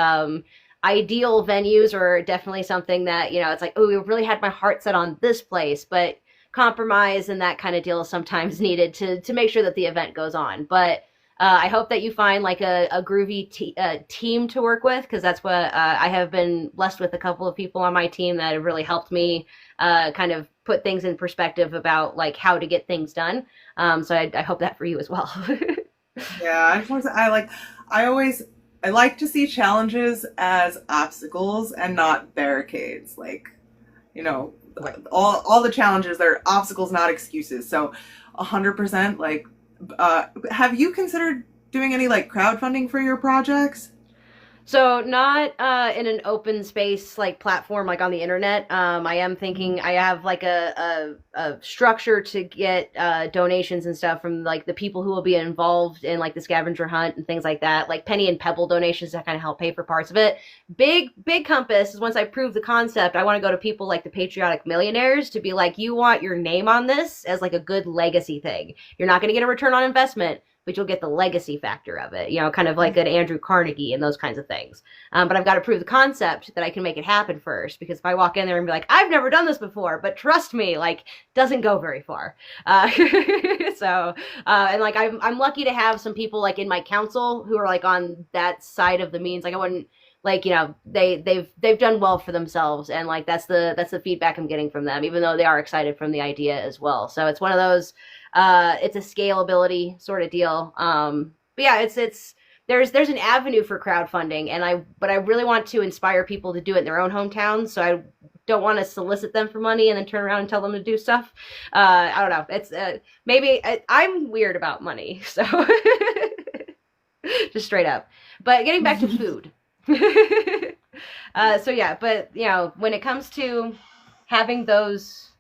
[SPEAKER 1] Ideal venues are definitely something that, it's like, oh, we really had my heart set on this place, but compromise and that kind of deal is sometimes needed to make sure that the event goes on. But I hope that you find like a groovy team to work with, because that's what I have been blessed with. A couple of people on my team that have really helped me kind of put things in perspective about like how to get things done. So I hope that for you as well.
[SPEAKER 6] Yeah, I just want to say, I like to see challenges as obstacles and not barricades. Like,
[SPEAKER 1] Right.
[SPEAKER 6] all the challenges, they're obstacles, not excuses. So 100%, like, have you considered doing any like crowdfunding for your projects?
[SPEAKER 1] So not in an open space like platform like on the internet. I am thinking I have like a structure to get donations and stuff from like the people who will be involved in like the scavenger hunt and things like that, like penny and pebble donations that kind of help pay for parts of it. Big compass is once I prove the concept, I want to go to people like the Patriotic Millionaires to be like, you want your name on this as like a good legacy thing. You're not going to get a return on investment, but you'll get the legacy factor of it, kind of like an Andrew Carnegie and those kinds of things. But I've got to prove the concept that I can make it happen first, because if I walk in there and be like, I've never done this before, but trust me, like, doesn't go very far. And like, I'm lucky to have some people like in my council who are like on that side of the means. Like I wouldn't, like, they've done well for themselves, and like that's the feedback I'm getting from them, even though they are excited from the idea as well. So it's one of those, it's a scalability sort of deal. But yeah, there's an avenue for crowdfunding, but I really want to inspire people to do it in their own hometowns. So I don't want to solicit them for money and then turn around and tell them to do stuff. I don't know. It's maybe I'm weird about money, so just straight up. But getting back to food. So yeah, but when it comes to having those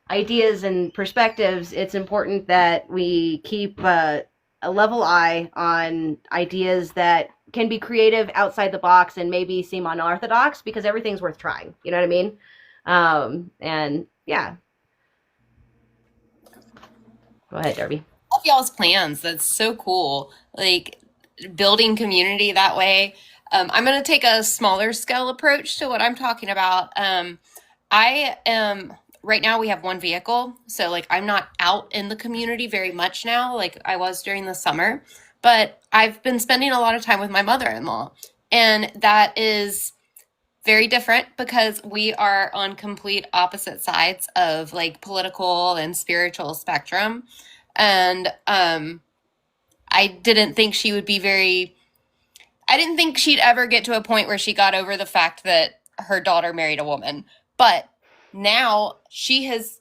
[SPEAKER 1] ideas and perspectives, it's important that we keep a level eye on ideas that can be creative, outside the box, and maybe seem unorthodox, because everything's worth trying. You know what I mean? And yeah. Go ahead, Darby.
[SPEAKER 3] Love y'all's plans. That's so cool. Like building community that way. I'm going to take a smaller scale approach to what I'm talking about. I am right now we have one vehicle. So like I'm not out in the community very much now, like I was during the summer, but I've been spending a lot of time with my mother-in-law. And that is very different because we are on complete opposite sides of like political and spiritual spectrum. And I didn't think she'd ever get to a point where she got over the fact that her daughter married a woman. But now she has,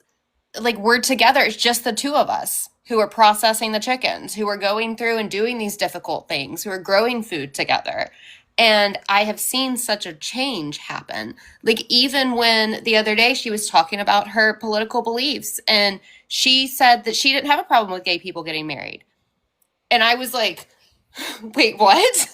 [SPEAKER 3] like, we're together. It's just the two of us who are processing the chickens, who are going through and doing these difficult things, who are growing food together. And I have seen such a change happen. Like, even when the other day she was talking about her political beliefs, and she said that she didn't have a problem with gay people getting married. And I was like, wait, what?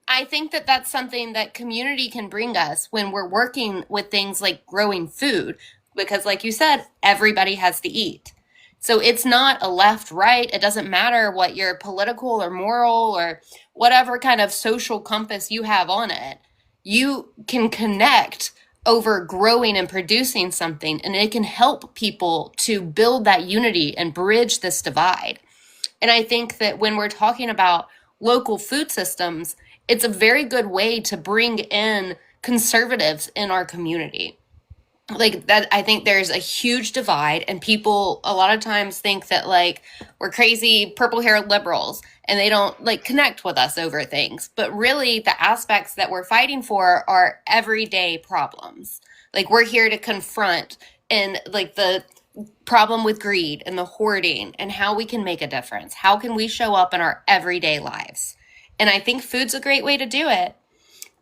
[SPEAKER 3] I think that that's something that community can bring us when we're working with things like growing food, because like you said, everybody has to eat. So it's not a left, right. It doesn't matter what your political or moral or whatever kind of social compass you have on it. You can connect over growing and producing something, and it can help people to build that unity and bridge this divide. And I think that when we're talking about local food systems, it's a very good way to bring in conservatives in our community. Like that, I think there's a huge divide, and people a lot of times think that like we're crazy purple haired liberals and they don't like connect with us over things. But really, the aspects that we're fighting for are everyday problems. Like we're here to confront and like the problem with greed and the hoarding and how we can make a difference. How can we show up in our everyday lives? And I think food's a great way to do it.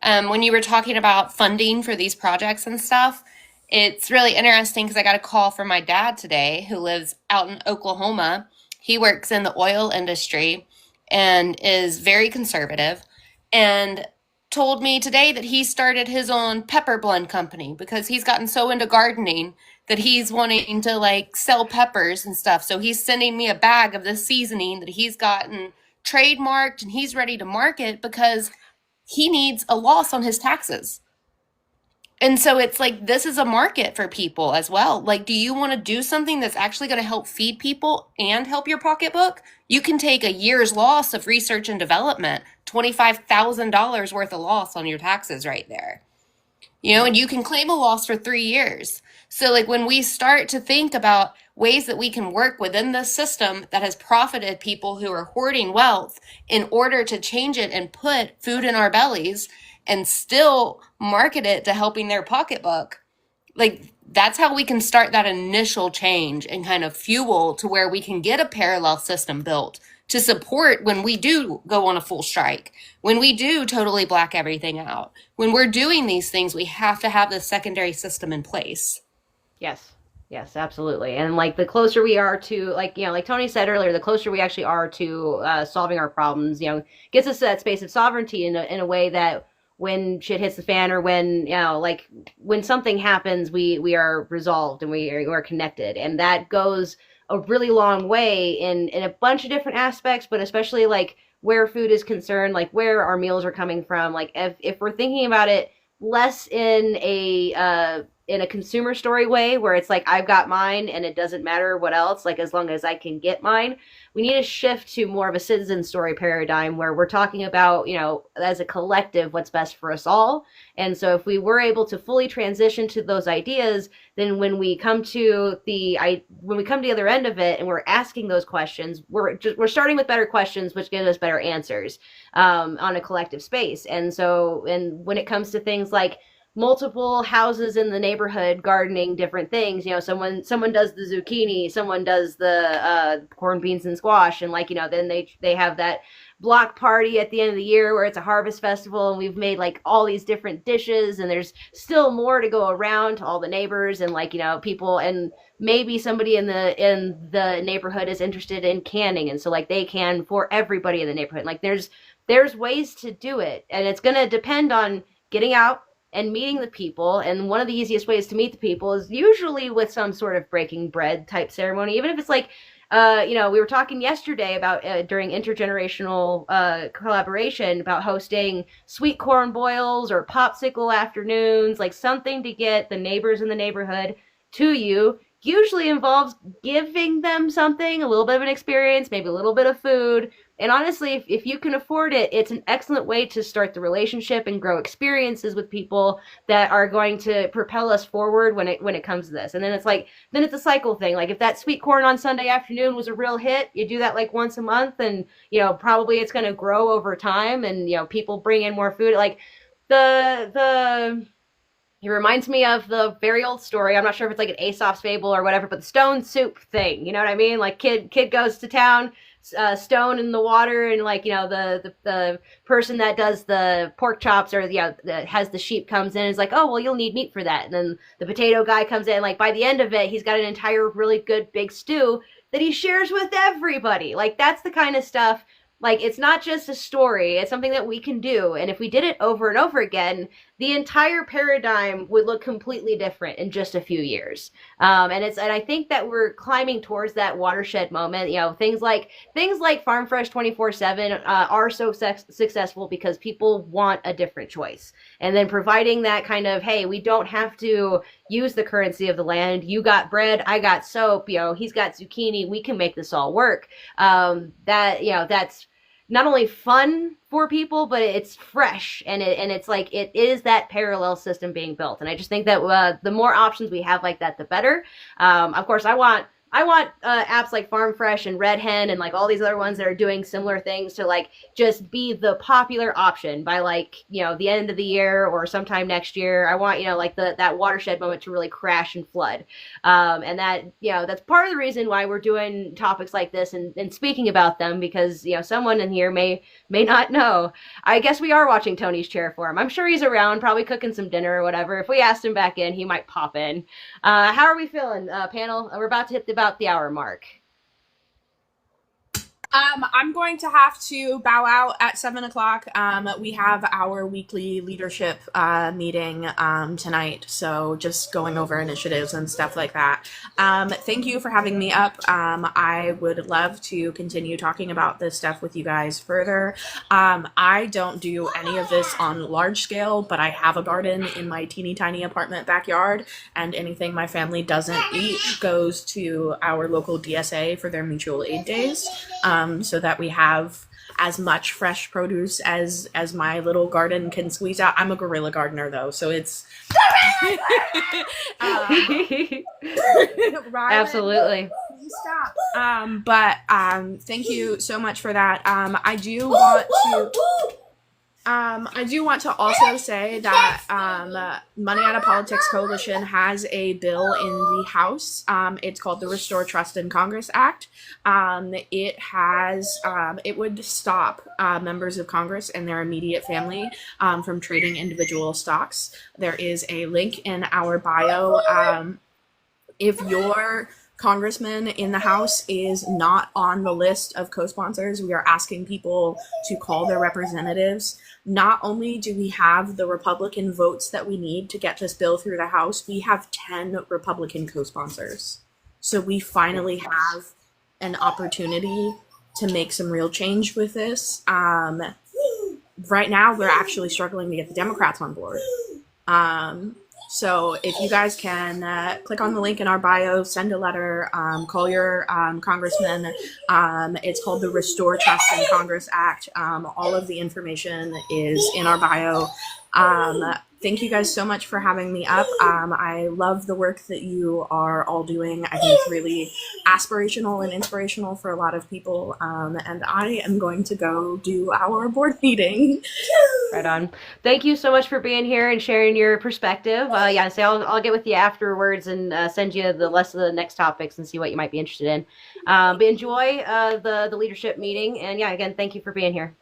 [SPEAKER 3] When you were talking about funding for these projects and stuff, it's really interesting because I got a call from my dad today who lives out in Oklahoma. He works in the oil industry and is very conservative, and told me today that he started his own pepper blend company because he's gotten so into gardening that he's wanting to like sell peppers and stuff. So he's sending me a bag of the seasoning that he's gotten trademarked and he's ready to market because he needs a loss on his taxes. And so it's like, this is a market for people as well. Like, do you want to do something that's actually going to help feed people and help your pocketbook? You can take a year's loss of research and development, $25,000 worth of loss on your taxes right there. You know, and you can claim a loss for 3 years. So like when we start to think about ways that we can work within this system that has profited people who are hoarding wealth in order to change it and put food in our bellies and still market it to helping their pocketbook, like that's how we can start that initial change and kind of fuel to where we can get a parallel system built to support when we do go on a full strike, when we do totally black everything out. When we're doing these things, we have to have this secondary system in place.
[SPEAKER 1] Yes, absolutely. And like the closer we are to, like, you know, like Tony said earlier, the closer we actually are to solving our problems, you know, gets us to that space of sovereignty in a way that when shit hits the fan, or when, you know, like when something happens, we are resolved and we are connected. And that goes a really long way in a bunch of different aspects, but especially like where food is concerned, like where our meals are coming from. Like if we're thinking about it less in a consumer story way, where it's like I've got mine and it doesn't matter what else, like as long as I can get mine, we need to shift to more of a citizen story paradigm where we're talking about, you know, as a collective, what's best for us all. And so if we were able to fully transition to those ideas, then when we come to the other end of it and we're asking those questions, we're starting with better questions, which give us better answers on a collective space. And so, and when it comes to things like multiple houses in the neighborhood gardening different things, you know, someone does the zucchini, someone does the corn, beans, and squash, and like, you know, then they have that block party at the end of the year where it's a harvest festival and we've made like all these different dishes, and there's still more to go around to all the neighbors and like, you know, people, and maybe somebody in the neighborhood is interested in canning, and so like they can for everybody in the neighborhood. Like there's ways to do it, and it's going to depend on getting out and meeting the people. And one of the easiest ways to meet the people is usually with some sort of breaking bread type ceremony, even if it's like, you know, we were talking yesterday about during intergenerational collaboration about hosting sweet corn boils or popsicle afternoons, like something to get the neighbors in the neighborhood to you. Usually involves giving them something, a little bit of an experience, maybe a little bit of food. And honestly, if you can afford it, it's an excellent way to start the relationship and grow experiences with people that are going to propel us forward when it comes to this. And then it's a cycle thing. Like if that sweet corn on Sunday afternoon was a real hit, you do that like once a month, and you know, probably it's going to grow over time, and you know, people bring in more food. Like it reminds me of the very old story. I'm not sure if it's like an Aesop's fable or whatever, but the stone soup thing. You know what I mean? Like kid goes to town, stone in the water, and like, you know, the person that does the pork chops, or that has the sheep, comes in and is like, oh well, you'll need meat for that. And then the potato guy comes in, like by the end of it, he's got an entire really good big stew that he shares with everybody. Like that's the kind of stuff Like, it's not just a story, it's something that we can do. And if we did it over and over again, the entire paradigm would look completely different in just a few years. And I think that we're climbing towards that watershed moment. You know, things like Farm Fresh 24/7 are so successful because people want a different choice. And then providing that kind of, hey, we don't have to use the currency of the land. You got bread, I got soap. You know, he's got zucchini. We can make this all work. That's not only fun for people, but it's fresh, and it's like it is that parallel system being built. And I just think that the more options we have like that, the better. Of course, I want apps like Farm Fresh and Red Hen and like all these other ones that are doing similar things to like just be the popular option by like, you know, the end of the year or sometime next year. I want, you know, like that watershed moment to really crash and flood. And that, you know, that's part of the reason why we're doing topics like this and speaking about them, because, you know, someone in here may not know. I guess we are watching Tony's chair for him. I'm sure he's around, probably cooking some dinner or whatever. If we asked him back in, he might pop in. How are we feeling, panel? We're about to hit about the hour mark.
[SPEAKER 4] I'm going to have to bow out at 7:00. We have our weekly leadership meeting tonight, so just going over initiatives and stuff like that. Thank you for having me up. I would love to continue talking about this stuff with you guys further. I don't do any of this on large scale, but I have a garden in my teeny tiny apartment backyard, and anything my family doesn't eat goes to our local DSA for their mutual aid days. So that we have as much fresh produce as my little garden can squeeze out. I'm a guerrilla gardener though, so it's
[SPEAKER 1] Absolutely.
[SPEAKER 4] Stop. But thank you so much for that. I do want to also say that Money Out of Politics Coalition has a bill in the House. It's called the Restore Trust in Congress Act. It would stop members of Congress and their immediate family from trading individual stocks. There is a link in our bio. If your congressman in the House is not on the list of co-sponsors, we are asking people to call their representatives. Not only do we have the Republican votes that we need to get this bill through the House, we have 10 Republican co-sponsors. So we finally have an opportunity to make some real change with this. Right now, we're actually struggling to get the Democrats on board. So if you guys can click on the link in our bio, send a letter, call your congressman. It's called the Restore Trust in Congress Act. All of the information is in our bio. Thank you guys so much for having me up. I love the work that you are all doing. I think it's really aspirational and inspirational for a lot of people. And I am going to go do our board meeting.
[SPEAKER 1] Right on. Thank you so much for being here and sharing your perspective. So I'll get with you afterwards and send you the rest of the next topics and see what you might be interested in. But enjoy the leadership meeting. And yeah, again, thank you for being here.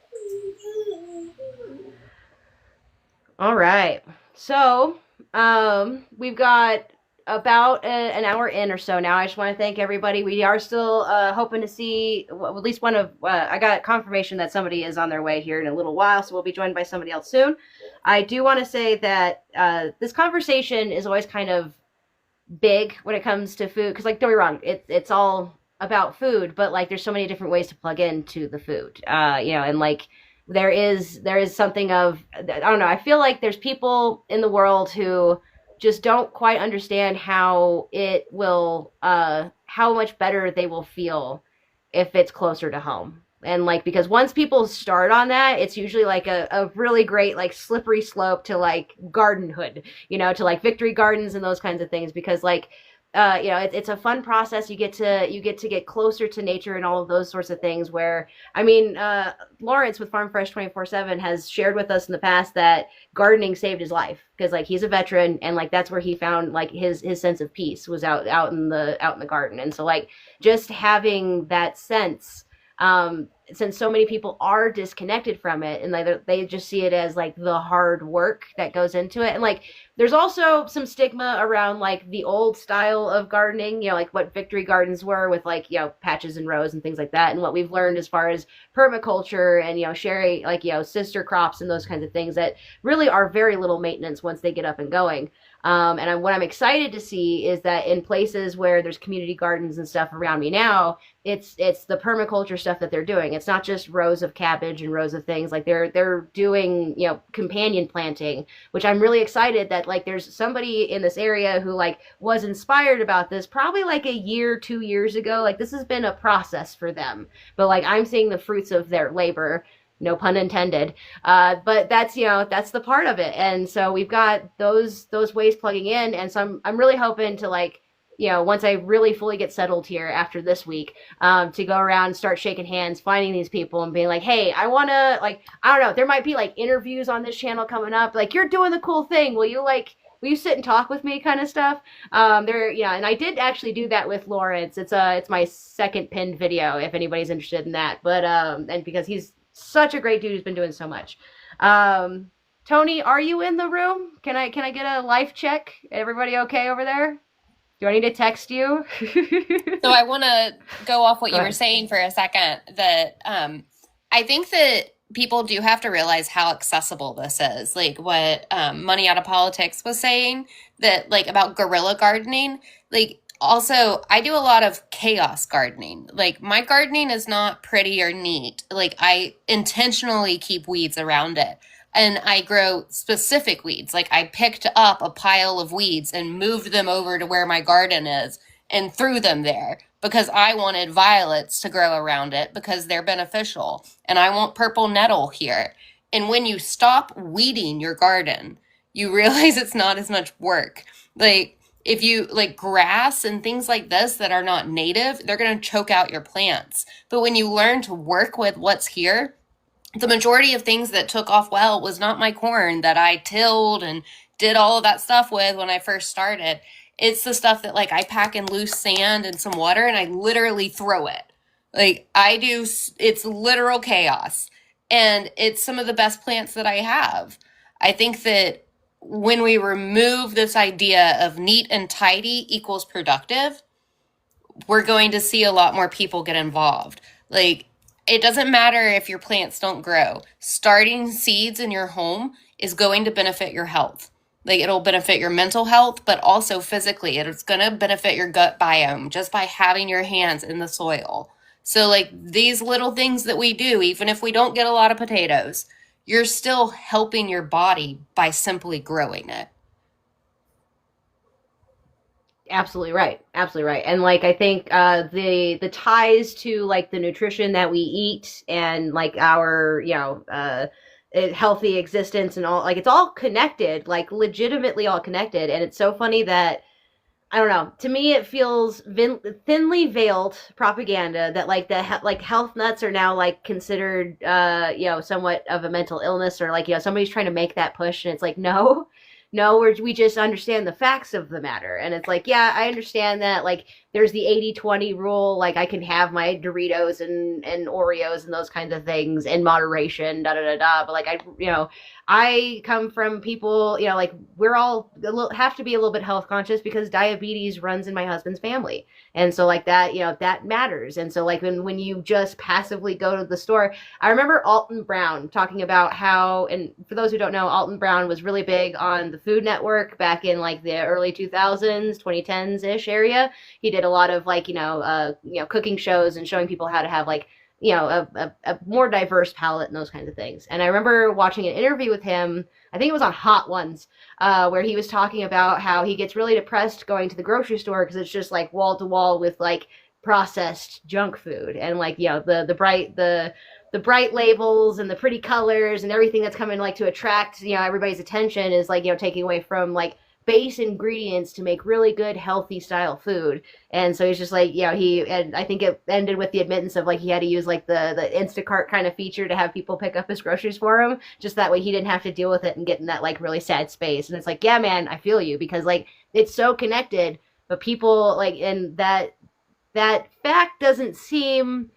[SPEAKER 1] All right. So we've got about an hour in or so now. I just want to thank everybody. We are still hoping to see at least one of, I got confirmation that somebody is on their way here in a little while, so we'll be joined by somebody else soon. I do want to say that this conversation is always kind of big when it comes to food, because like, don't be wrong, it's all about food, but like there's so many different ways to plug into the food, and like there is something of, I don't know, I feel like there's people in the world who just don't quite understand how it will, how much better they will feel if it's closer to home. And like, because once people start on that, it's usually like a really great, like slippery slope to like gardenhood, to like victory gardens and those kinds of things. Because like, it's a fun process. You get to get closer to nature and all of those sorts of things where, I mean, Lawrence with Farm Fresh 24/7 has shared with us in the past that gardening saved his life, because like he's a veteran and like that's where he found like his sense of peace was out in the garden. And so like just having that sense, since so many people are disconnected from it, and like they just see it as like the hard work that goes into it. And like there's also some stigma around like the old style of gardening, like what victory gardens were with like, patches and rows and things like that. And what we've learned as far as permaculture and, sharing like, sister crops and those kinds of things that really are very little maintenance once they get up and going. What I'm excited to see is that in places where there's community gardens and stuff around me now, it's the permaculture stuff that they're doing. It's not just rows of cabbage and rows of things. Like they're doing, companion planting, which I'm really excited that like there's somebody in this area who like was inspired about this probably like a year, 2 years ago. Like this has been a process for them, but like I'm seeing the fruits of their labor. No pun intended. But that's, that's the part of it. And so we've got those ways plugging in. And so I'm really hoping to like, once I really fully get settled here after this week, to go around and start shaking hands, finding these people and being like, hey, I want to like, I don't know, there might be like interviews on this channel coming up. Like you're doing the cool thing. Will you sit and talk with me kind of stuff? And I did actually do that with Lawrence. It's my second pinned video if anybody's interested in that. But, and because he's such a great dude who's been doing so much. Tony, are you in the room? Can I get a life check? Everybody okay over there? Do I need to text you?
[SPEAKER 3] So I want to go off what
[SPEAKER 1] Go
[SPEAKER 3] you
[SPEAKER 1] ahead.
[SPEAKER 3] were saying for a second, that I think that people do have to realize how accessible this is. Like what Money Out of Politics was saying, that like about guerrilla gardening, like also, I do a lot of chaos gardening. Like my gardening is not pretty or neat. Like I intentionally keep weeds around it. And I grow specific weeds. Like I picked up a pile of weeds and moved them over to where my garden is and threw them there because I wanted violets to grow around it because they're beneficial. And I want purple nettle here. And when you stop weeding your garden, you realize it's not as much work. Like if you like grass and things like this that are not native, they're going to choke out your plants. But when you learn to work with what's here, the majority of things that took off well was not my corn that I tilled and did all of that stuff with when I first started. It's the stuff that like I pack in loose sand and some water and I literally throw it. Like I do, it's literal chaos. And it's some of the best plants that I have. I think that when we remove this idea of neat and tidy equals productive, we're going to see a lot more people get involved. Like, it doesn't matter if your plants don't grow. Starting seeds in your home is going to benefit your health. Like, it'll benefit your mental health, but also physically. It's going to benefit your gut biome just by having your hands in the soil. So, like, these little things that we do, even if we don't get a lot of potatoes, you're still helping your body by simply growing it.
[SPEAKER 1] Absolutely right. Absolutely right. And like I think the ties to like the nutrition that we eat and like our healthy existence and all, like it's all connected, like legitimately all connected. And it's so funny that I don't know. To me, it feels thinly veiled propaganda that like like health nuts are now like considered somewhat of a mental illness, or like somebody's trying to make that push, and it's like no, we just understand the facts of the matter. And it's like, yeah, I understand that like there's the 80-20 rule, like I can have my Doritos and Oreos and those kinds of things in moderation, but like I come from people, like we're all have to be a little bit health conscious because diabetes runs in my husband's family. And so like that, that matters. And so like when you just passively go to the store, I remember Alton Brown talking about how, and for those who don't know, Alton Brown was really big on the Food Network back in like the early 2000s, 2010s ish area. He did a lot of like, cooking shows and showing people how to have like, a more diverse palate and those kinds of things. And I remember watching an interview with him, I think it was on Hot Ones, where he was talking about how he gets really depressed going to the grocery store because it's just like wall to wall with like processed junk food and like, the bright labels and the pretty colors and everything that's coming like to attract, everybody's attention is like, taking away from like base ingredients to make really good, healthy style food. And so he's just like, and I think it ended with the admittance of like he had to use like the Instacart kind of feature to have people pick up his groceries for him. Just that way he didn't have to deal with it and get in that like really sad space. And it's like, yeah, man, I feel you, because like it's so connected, but people like, and that fact doesn't seem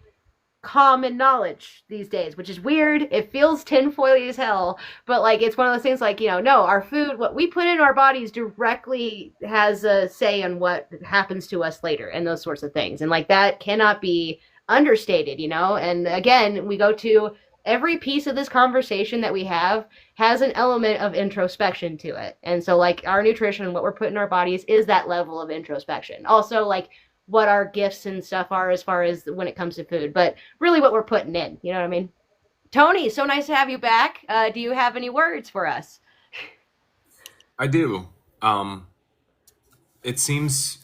[SPEAKER 1] common knowledge these days, which is weird. It feels tinfoily as hell, but like it's one of those things like, no, our food, what we put in our bodies directly has a say in what happens to us later and those sorts of things. And like that cannot be understated, and again, we go to every piece of this conversation that we have has an element of introspection to it. And so like our nutrition, what we're putting in our bodies is that level of introspection. Also like what our gifts and stuff are as far as when it comes to food, but really what we're putting in, you know what I mean? Tony, so nice to have you back. Do you have any words for us?
[SPEAKER 5] I do. It seems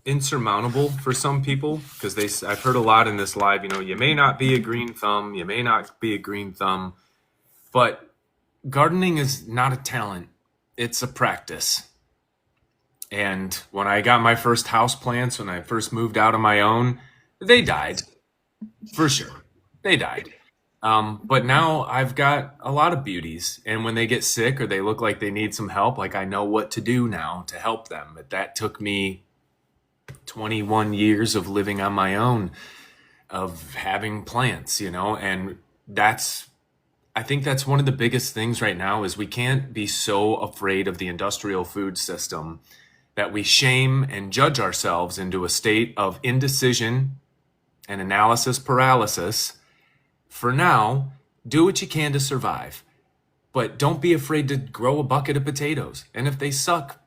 [SPEAKER 5] insurmountable for some people because I've heard a lot in this live, you may not be a green thumb, you may not be a green thumb, but gardening is not a talent, it's a practice. And when I got my first house plants, when I first moved out on my own, they died. For sure. They died. But now I've got a lot of beauties. And when they get sick or they look like they need some help, like I know what to do now to help them. But that took me 21 years of living on my own, of having plants, and I think that's one of the biggest things right now is we can't be so afraid of the industrial food system that we shame and judge ourselves into a state of indecision and analysis paralysis. For now, do what you can to survive, but don't be afraid to grow a bucket of potatoes. And if they suck,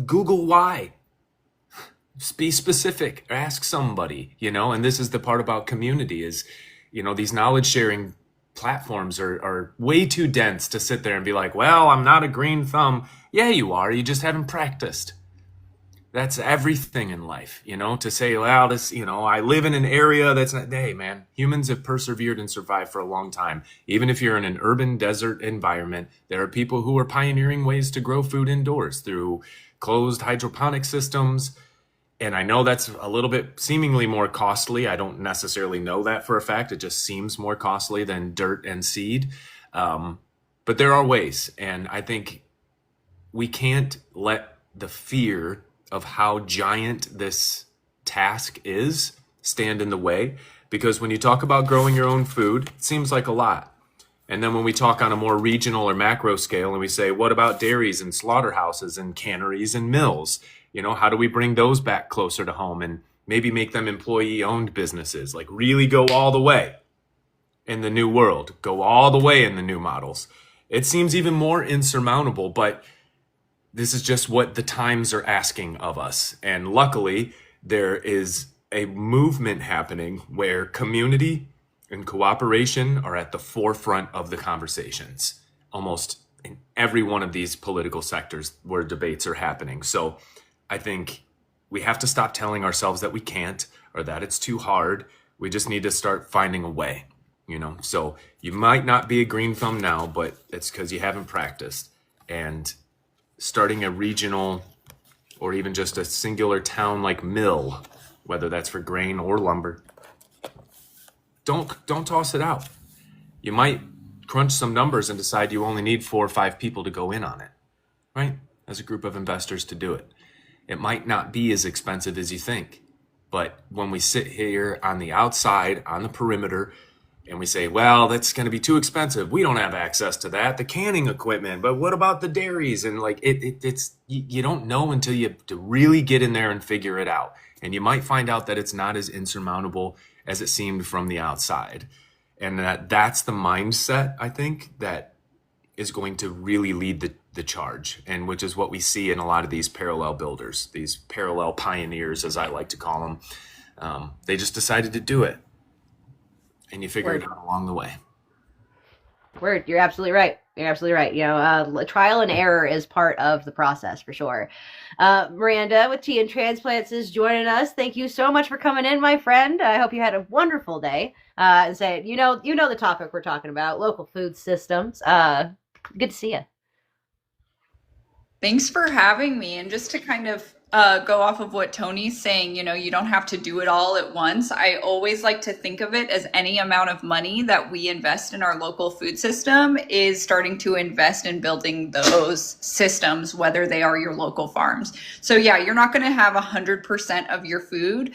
[SPEAKER 5] Google why. Be specific, ask somebody, and this is the part about community is, these knowledge sharing platforms are way too dense to sit there and be like, well, I'm not a green thumb. Yeah, you are. You just haven't practiced. That's everything in life, to say, well, this, I live in an area that's not, hey, man, humans have persevered and survived for a long time. Even if you're in an urban desert environment, there are people who are pioneering ways to grow food indoors through closed hydroponic systems. And I know that's a little bit seemingly more costly. I don't necessarily know that for a fact. It just seems more costly than dirt and seed. But there are ways. And I think we can't let the fear of how giant this task is stand in the way. Because when you talk about growing your own food, it seems like a lot. And then when we talk on a more regional or macro scale and we say, what about dairies and slaughterhouses and canneries and mills? How do we bring those back closer to home and maybe make them employee-owned businesses? Like really go all the way in the new world, go all the way in the new models. It seems even more insurmountable, but this is just what the times are asking of us. And luckily, there is a movement happening where community and cooperation are at the forefront of the conversations, almost in every one of these political sectors where debates are happening. So I think we have to stop telling ourselves that we can't or that it's too hard. We just need to start finding a way, So you might not be a green thumb now, but it's because you haven't practiced. And starting a regional or even just a singular town like mill, whether that's for grain or lumber, don't toss it out. You might crunch some numbers and decide you only need 4 or 5 people to go in on it, right? As a group of investors to do it. It might not be as expensive as you think, but when we sit here on the outside, on the perimeter, and we say, well, that's going to be too expensive. We don't have access to that, the canning equipment, but what about the dairies? And like it's you don't know until you to really get in there and figure it out. And you might find out that it's not as insurmountable as it seemed from the outside. And that's the mindset, I think, that is going to really lead the charge, and which is what we see in a lot of these parallel builders, these parallel pioneers, as I like to call them. They just decided to do it. And you figure it out along the way.
[SPEAKER 1] Word, you're absolutely right. You're absolutely right. Trial and error is part of the process for sure. Miranda with Tea and Transplants is joining us. Thank you so much for coming in, my friend. I hope you had a wonderful day. And say, you know the topic we're talking about, local food systems. Good to see you.
[SPEAKER 7] Thanks for having me. And just to kind of go off of what Tony's saying, you don't have to do it all at once. I always like to think of it as any amount of money that we invest in our local food system is starting to invest in building those systems, whether they are your local farms. So yeah, you're not going to have 100% of your food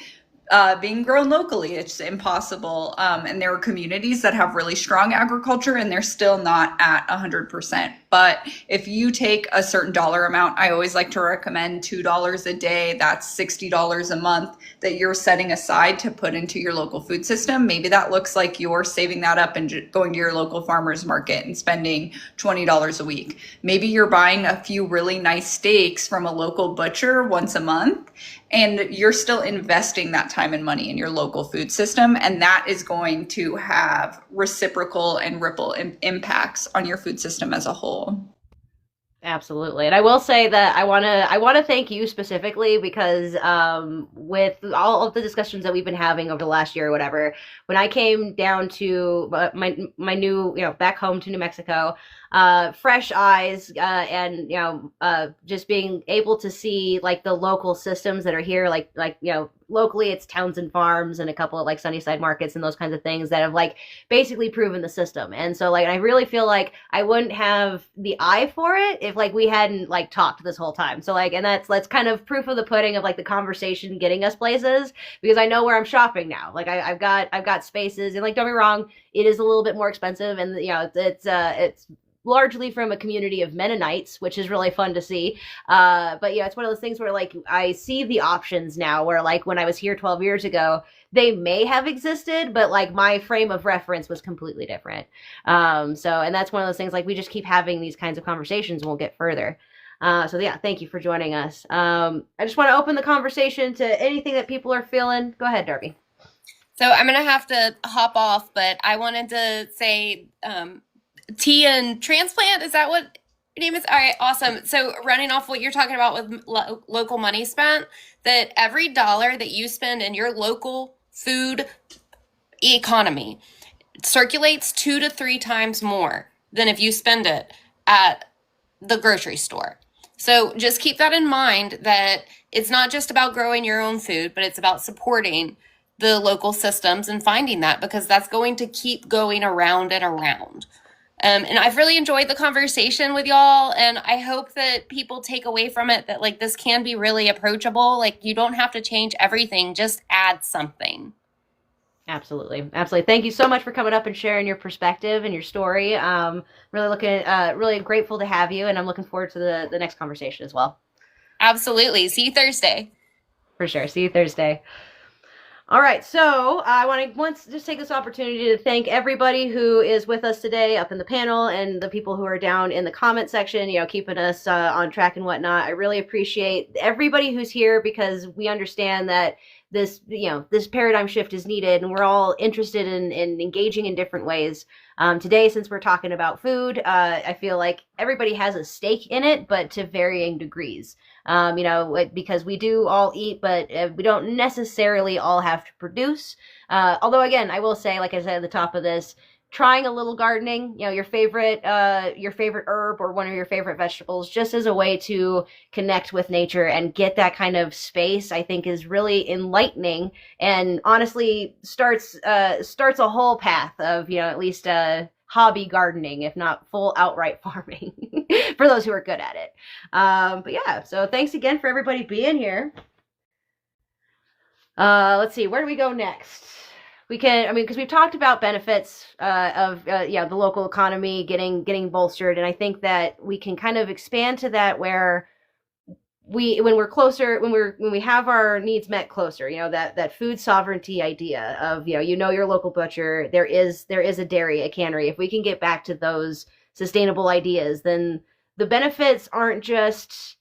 [SPEAKER 7] being grown locally. It's impossible. And there are communities that have really strong agriculture and they're still not at 100%. But if you take a certain dollar amount, I always like to recommend $2 a day. That's $60 a month that you're setting aside to put into your local food system. Maybe that looks like you're saving that up and going to your local farmer's market and spending $20 a week. Maybe you're buying a few really nice steaks from a local butcher once a month, and you're still investing that time and money in your local food system. And that is going to have reciprocal and ripple impacts on your food system as a whole.
[SPEAKER 1] Absolutely. And I will say that I want to thank you specifically because with all of the discussions that we've been having over the last year or whatever, when I came down to my new, back home to New Mexico, fresh eyes and just being able to see like the local systems that are here, like locally it's Townsend Farms and a couple of like Sunnyside markets and those kinds of things that have like basically proven the system. And so like I really feel like I wouldn't have the eye for it if like we hadn't like talked this whole time. So like, and that's kind of proof of the pudding of like the conversation getting us places, because I know where I'm shopping now. Like I've got spaces, and like don't be wrong, it is a little bit more expensive, and it's largely from a community of Mennonites, which is really fun to see. But yeah, it's one of those things where like I see the options now where like when I was here 12 years ago, they may have existed, but like my frame of reference was completely different. And that's one of those things, like we just keep having these kinds of conversations and we'll get further. So yeah, thank you for joining us. I just want to open the conversation to anything that people are feeling. Go ahead, Darby.
[SPEAKER 3] So I'm going to have to hop off, but I wanted to say, Tea and Transplant, is that what your name is? All right, awesome. So running off what you're talking about with local money spent, that every dollar that you spend in your local food economy circulates 2 to 3 times more than if you spend it at the grocery store. So just keep that in mind, that it's not just about growing your own food, but it's about supporting the local systems and finding that, because that's going to keep going around and around. And I've really enjoyed the conversation with y'all, and I hope that people take away from it that like this can be really approachable. Like you don't have to change everything, just add something.
[SPEAKER 1] Absolutely. Thank you so much for coming up and sharing your perspective and your story. Really grateful to have you, and I'm looking forward to the next conversation as well.
[SPEAKER 3] Absolutely. See you Thursday.
[SPEAKER 1] For sure. See you Thursday. All right, so I want to just take this opportunity to thank everybody who is with us today up in the panel, and the people who are down in the comment section, keeping us on track and whatnot. I really appreciate everybody who's here, because we understand that this paradigm shift is needed, and we're all interested in engaging in different ways. Today, since we're talking about food, I feel like everybody has a stake in it, but to varying degrees. Because we do all eat, but we don't necessarily all have to produce. Although, again, I will say, like I said at the top of this, trying a little gardening, your favorite herb or one of your favorite vegetables, just as a way to connect with nature and get that kind of space, I think is really enlightening, and honestly starts a whole path of, at least hobby gardening, if not full outright farming, for those who are good at it. But yeah, so thanks again for everybody being here. Let's see, where do we go next? Because we've talked about benefits of the local economy getting bolstered, and I think that we can kind of expand to that where when we have our needs met closer, that food sovereignty idea of your local butcher, there is a dairy, a cannery. If we can get back to those sustainable ideas, then the benefits aren't just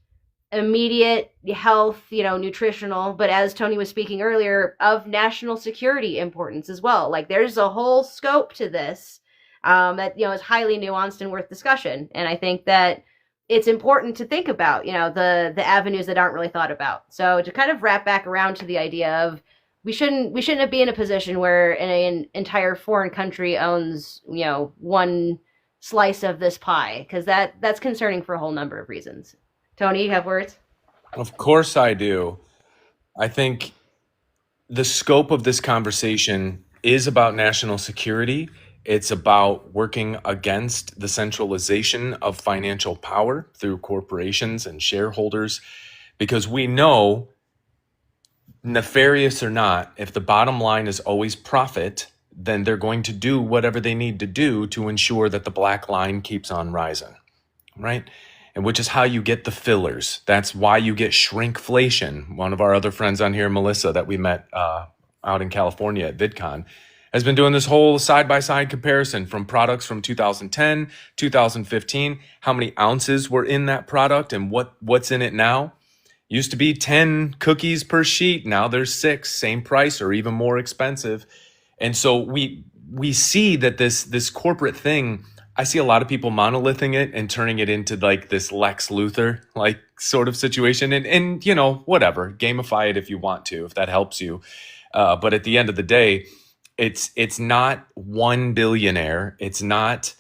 [SPEAKER 1] immediate health, nutritional, but as Tony was speaking earlier, of national security importance as well. Like there's a whole scope to this that is highly nuanced and worth discussion. And I think that it's important to think about, the avenues that aren't really thought about. So to kind of wrap back around to the idea of we shouldn't be in a position where an entire foreign country owns, one slice of this pie, because that's concerning for a whole number of reasons. Tony, you have words?
[SPEAKER 5] Of course I do. I think the scope of this conversation is about national security. It's about working against the centralization of financial power through corporations and shareholders, because we know nefarious or not, if the bottom line is always profit, then they're going to do whatever they need to do to ensure that the black line keeps on rising, right? And which is how you get the fillers. That's why you get shrinkflation. One of our other friends on here, Melissa, that we met out in California at VidCon, has been doing this whole side-by-side comparison from products from 2010, 2015, how many ounces were in that product and what's in it now. Used to be 10 cookies per sheet. Now there's 6, same price or even more expensive. And so we see that this corporate thing, I see a lot of people monolithing it and turning it into like this Lex Luthor like sort of situation. And you know, whatever, gamify it if you want to, if that helps you. But at the end of the day, it's not one billionaire. It's not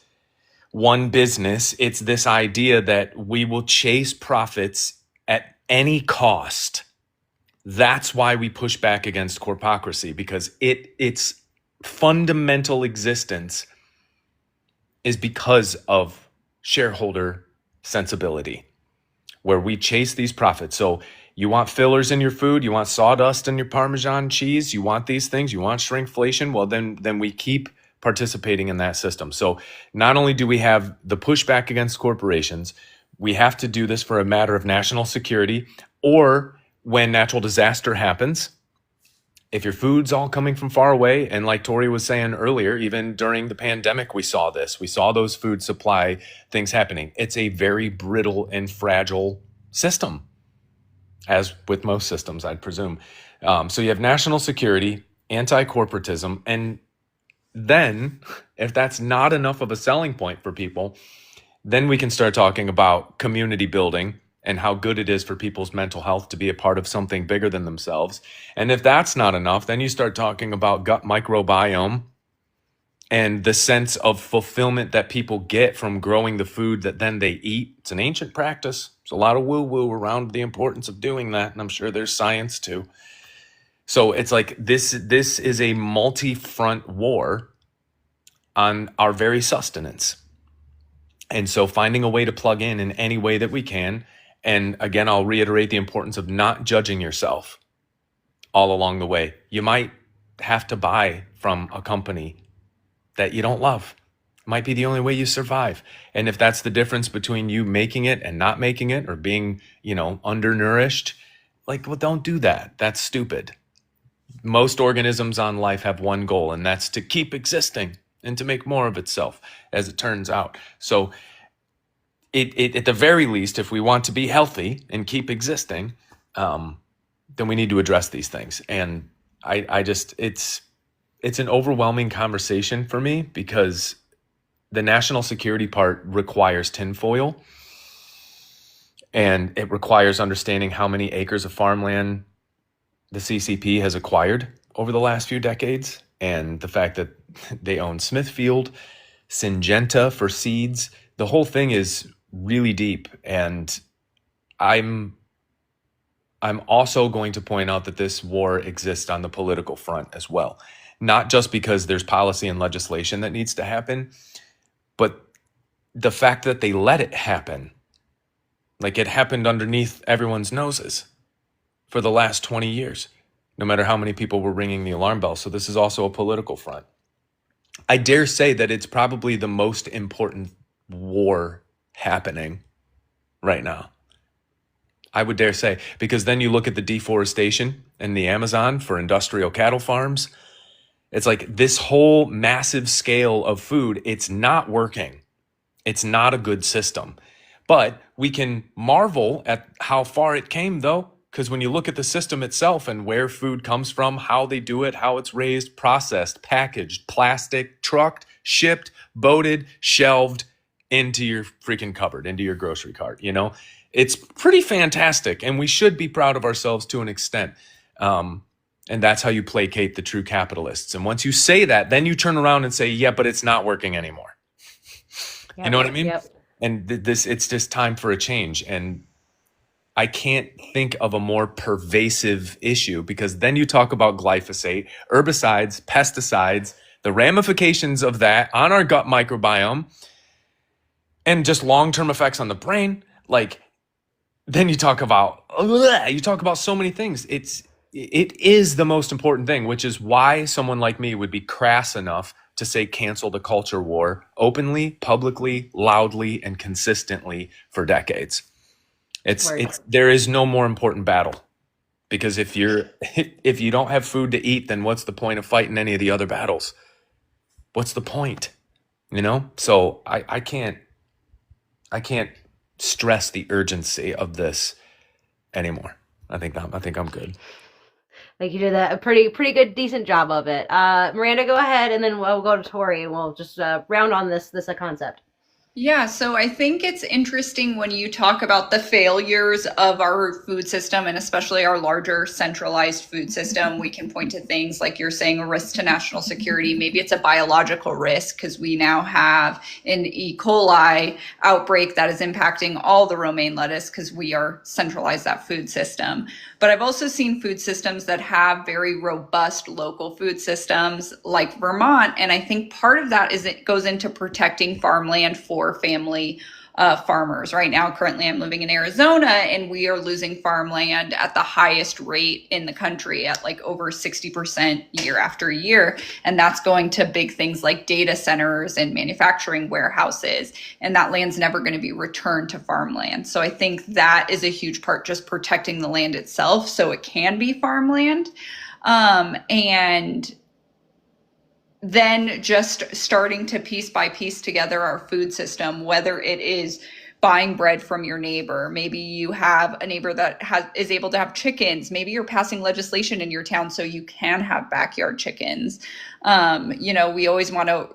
[SPEAKER 5] one business. It's this idea that we will chase profits at any cost. That's why we push back against corpocracy, because its fundamental existence is because of shareholder sensibility, where we chase these profits. So you want fillers in your food, you want sawdust in your Parmesan cheese, you want these things, you want shrinkflation, well, then we keep participating in that system. So not only do we have the pushback against corporations, we have to do this for a matter of national security, or when natural disaster happens, if your food's all coming from far away, and like Tori was saying earlier, even during the pandemic, we saw this. We saw those food supply things happening. It's a very brittle and fragile system, as with most systems, I'd presume. So you have national security, anti-corporatism, and then if that's not enough of a selling point for people, then we can start talking about community building and how good it is for people's mental health to be a part of something bigger than themselves. And if that's not enough, then you start talking about gut microbiome and the sense of fulfillment that people get from growing the food that then they eat. It's an ancient practice. There's a lot of woo-woo around the importance of doing that, and I'm sure there's science too. So it's like this is a multi-front war on our very sustenance. And so finding a way to plug in any way that we can. And again, I'll reiterate the importance of not judging yourself all along the way. You might have to buy from a company that you don't love. It might be the only way you survive. And if that's the difference between you making it and not making it, or being, undernourished, well, don't do that. That's stupid. Most organisms on life have one goal, and that's to keep existing and to make more of itself, as it turns out. So it at the very least, if we want to be healthy and keep existing, then we need to address these things. And I just, it's an overwhelming conversation for me, because the national security part requires tinfoil, and it requires understanding how many acres of farmland the CCP has acquired over the last few decades, and the fact that they own Smithfield, Syngenta for seeds. The whole thing is really deep, and I'm also going to point out that this war exists on the political front as well. Not just because there's policy and legislation that needs to happen, but the fact that they let it happen. Like, it happened underneath everyone's noses for the last 20 years, no matter how many people were ringing the alarm bell. So this is also a political front. I dare say that it's probably the most important war happening right now. I would dare say, because then you look at the deforestation in the Amazon for industrial cattle farms. It's like this whole massive scale of food, it's not working. It's not a good system. But we can marvel at how far it came, though, because when you look at the system itself and where food comes from, how they do it, how it's raised, processed, packaged, plastic, trucked, shipped, boated, shelved into your freaking cupboard, into your grocery cart, it's pretty fantastic. And we should be proud of ourselves to an extent. And that's how you placate the true capitalists. And once you say that, then you turn around and say, yeah, but it's not working anymore.
[SPEAKER 1] Yep.
[SPEAKER 5] You know what I mean?
[SPEAKER 1] Yep.
[SPEAKER 5] And it's just time for a change. And I can't think of a more pervasive issue, because then you talk about glyphosate, herbicides, pesticides, the ramifications of that on our gut microbiome, and just long-term effects on the brain. Then you talk about so many things. it is the most important thing, which is why someone like me would be crass enough to say cancel the culture war openly, publicly, loudly, and consistently for decades. There is no more important battle, because if you don't have food to eat, then what's the point of fighting any of the other battles? What's the point? So I can't stress the urgency of this anymore. I think I'm good.
[SPEAKER 1] Like, you did a pretty good, decent job of it. Miranda, go ahead, and then we'll go to Tori, and we'll just round on this concept.
[SPEAKER 7] Yeah, so I think it's interesting when you talk about the failures of our food system, and especially our larger centralized food system. We can point to things like you're saying, a risk to national security. Maybe it's a biological risk because we now have an E. coli outbreak that is impacting all the romaine lettuce because we are centralized that food system. But I've also seen food systems that have very robust local food systems like Vermont. And I think part of that is it goes into protecting farmland for family farmers. Right now, currently, I'm living in Arizona, and we are losing farmland at the highest rate in the country at like over 60% year after year. And that's going to big things like data centers and manufacturing warehouses. And that land's never going to be returned to farmland. So I think that is a huge part, just protecting the land itself so it can be farmland. And then just starting to piece by piece together our food system, whether it is buying bread from your neighbor. Maybe you have a neighbor that is able to have chickens. Maybe you're passing legislation in your town so you can have backyard chickens. We always want to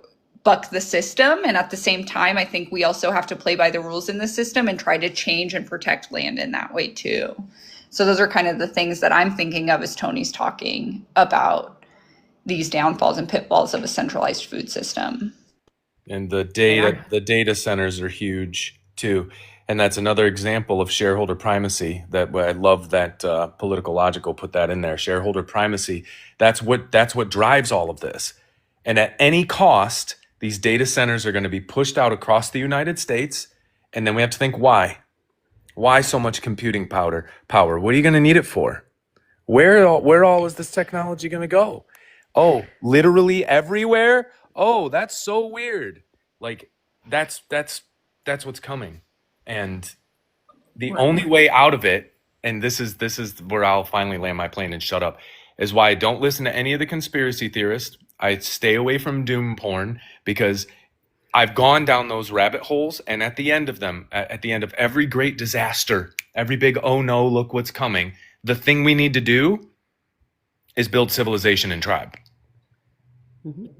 [SPEAKER 7] buck the system. And at the same time, I think we also have to play by the rules in the system and try to change and protect land in that way too. So those are kind of the things that I'm thinking of as Tony's talking about these downfalls and pitfalls of a centralized food system.
[SPEAKER 5] And the data centers are huge too. And that's another example of shareholder primacy. That I love that Political Logical put that in there. Shareholder primacy. That's what drives all of this. And at any cost, these data centers are going to be pushed out across the United States. And then we have to think why. Why so much computing power? What are you going to need it for? Where all is this technology going to go? Oh, literally everywhere? Oh, that's so weird. Like that's what's coming. And the only way out of it, and this is where I'll finally land my plane and shut up, is why I don't listen to any of the conspiracy theorists. I stay away from doom porn, because I've gone down those rabbit holes, and at the end of them, at the end of every great disaster, every big oh no, look what's coming, the thing we need to do is build civilization and tribe.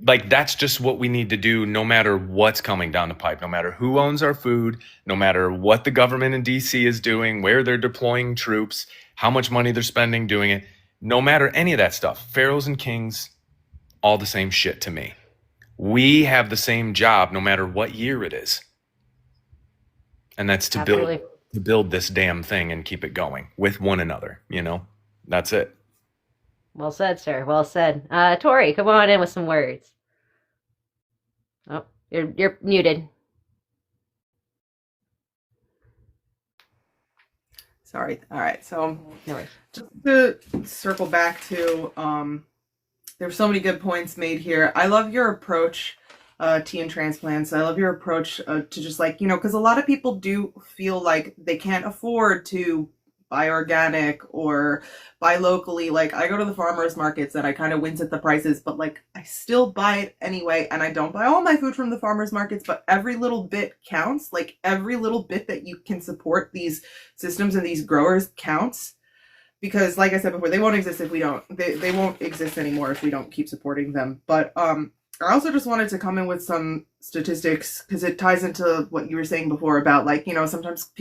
[SPEAKER 5] Like, that's just what we need to do, no matter what's coming down the pipe, no matter who owns our food, no matter what the government in DC is doing, where they're deploying troops, how much money they're spending doing it, no matter any of that stuff. Pharaohs and kings, all the same shit to me. We have the same job no matter what year it is. And that's to build this damn thing and keep it going with one another, That's it.
[SPEAKER 1] Well said, sir. Well said. Tori, come on in with some words. Oh, you're muted.
[SPEAKER 6] Sorry. All right. So
[SPEAKER 1] No worries.
[SPEAKER 6] just to circle back to, there were so many good points made here. I love your approach, Tea and Transplants. I love your approach to just because a lot of people do feel like they can't afford to buy organic or buy locally. Like, I go to the farmers markets and I kind of wince at the prices, but I still buy it anyway. And I don't buy all my food from the farmers markets, but every little bit counts. Like, every little bit that you can support these systems and these growers counts. Because like I said before, they won't exist if we don't, they won't exist anymore if we don't keep supporting them. But I also just wanted to come in with some statistics, because it ties into what you were saying before about sometimes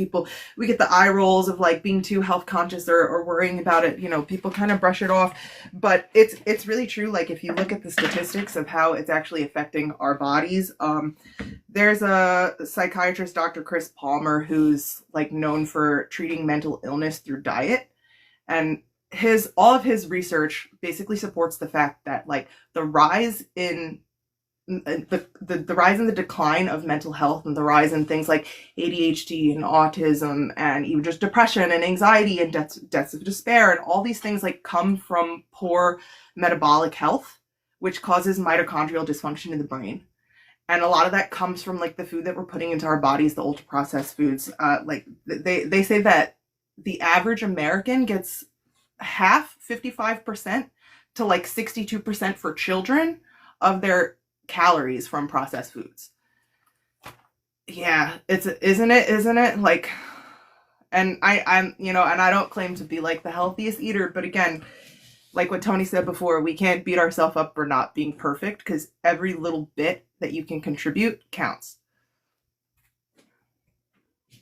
[SPEAKER 6] we get the eye rolls of being too health conscious or worrying about it. People kind of brush it off, but it's really true. Like, if you look at the statistics of how it's actually affecting our bodies, there's a psychiatrist, Dr. Chris Palmer, who's known for treating mental illness through diet. And all of his research basically supports the fact that the rise in the rise and the decline of mental health and the rise in things like ADHD and autism and even just depression and anxiety and deaths of despair and all these things like come from poor metabolic health, which causes mitochondrial dysfunction in the brain. And a lot of that comes from like the food that we're putting into our bodies, the ultra processed foods. Like they say that the average American gets half, 55% to like 62% for children of their calories from processed foods. Yeah, isn't it? Like, and I'm, and I don't claim to be like the healthiest eater, but again, like what Tony said before, we can't beat ourselves up for not being perfect because every little bit that you can contribute counts.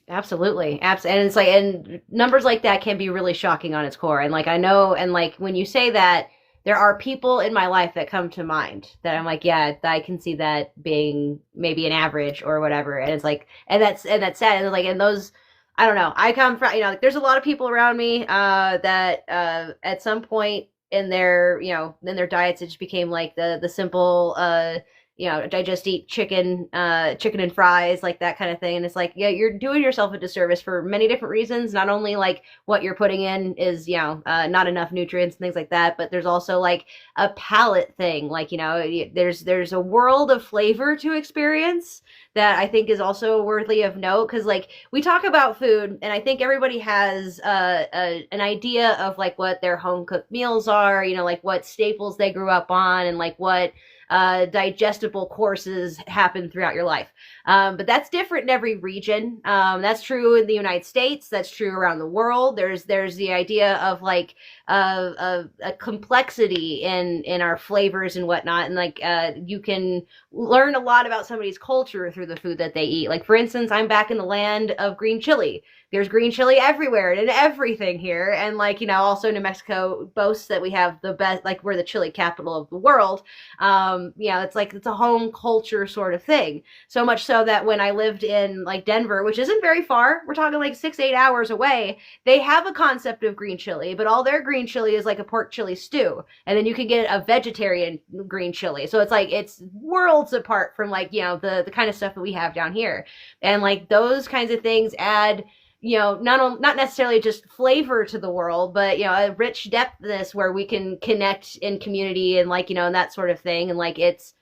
[SPEAKER 1] Absolutely. And it's like, and numbers like that can be really shocking on its core. And like, I know, and like, when you say that, there are people in my life that come to mind that I'm like, yeah, I can see that being maybe an average or whatever. And it's like, and that's sad. And like, and those, I don't know, I come from, like, there's a lot of people around me, that, at some point in their, in their diets, it just became like the simple, I just eat chicken and fries, like that kind of thing. And it's like, yeah, you're doing yourself a disservice for many different reasons. Not only like what you're putting in is, not enough nutrients and things like that, but there's also like a palate thing. Like, there's a world of flavor to experience that I think is also worthy of note. Cause like we talk about food and I think everybody has an idea of like what their home cooked meals are, like what staples they grew up on and like what digestible courses happen throughout your life. But that's different in every region. That's true in the United States. That's true around the world. There's the idea of like a complexity in our flavors and whatnot. And like you can learn a lot about somebody's culture through the food that they eat. Like for instance, I'm back in the land of green chili. There's green chili everywhere and in everything here. And like, also New Mexico boasts that we have the best, like we're the chili capital of the world. It's like, it's a home culture sort of thing. So much so that when I lived in like Denver, which isn't very far, we're talking like 6-8 hours away, they have a concept of green chili, but all their green chili is like a pork chili stew. And then you can get a vegetarian green chili. So it's like, it's worlds apart from like, the kind of stuff that we have down here. And like those kinds of things add, not necessarily just flavor to the world, but, a rich depthness where we can connect in community and like, and that sort of thing. And like, it's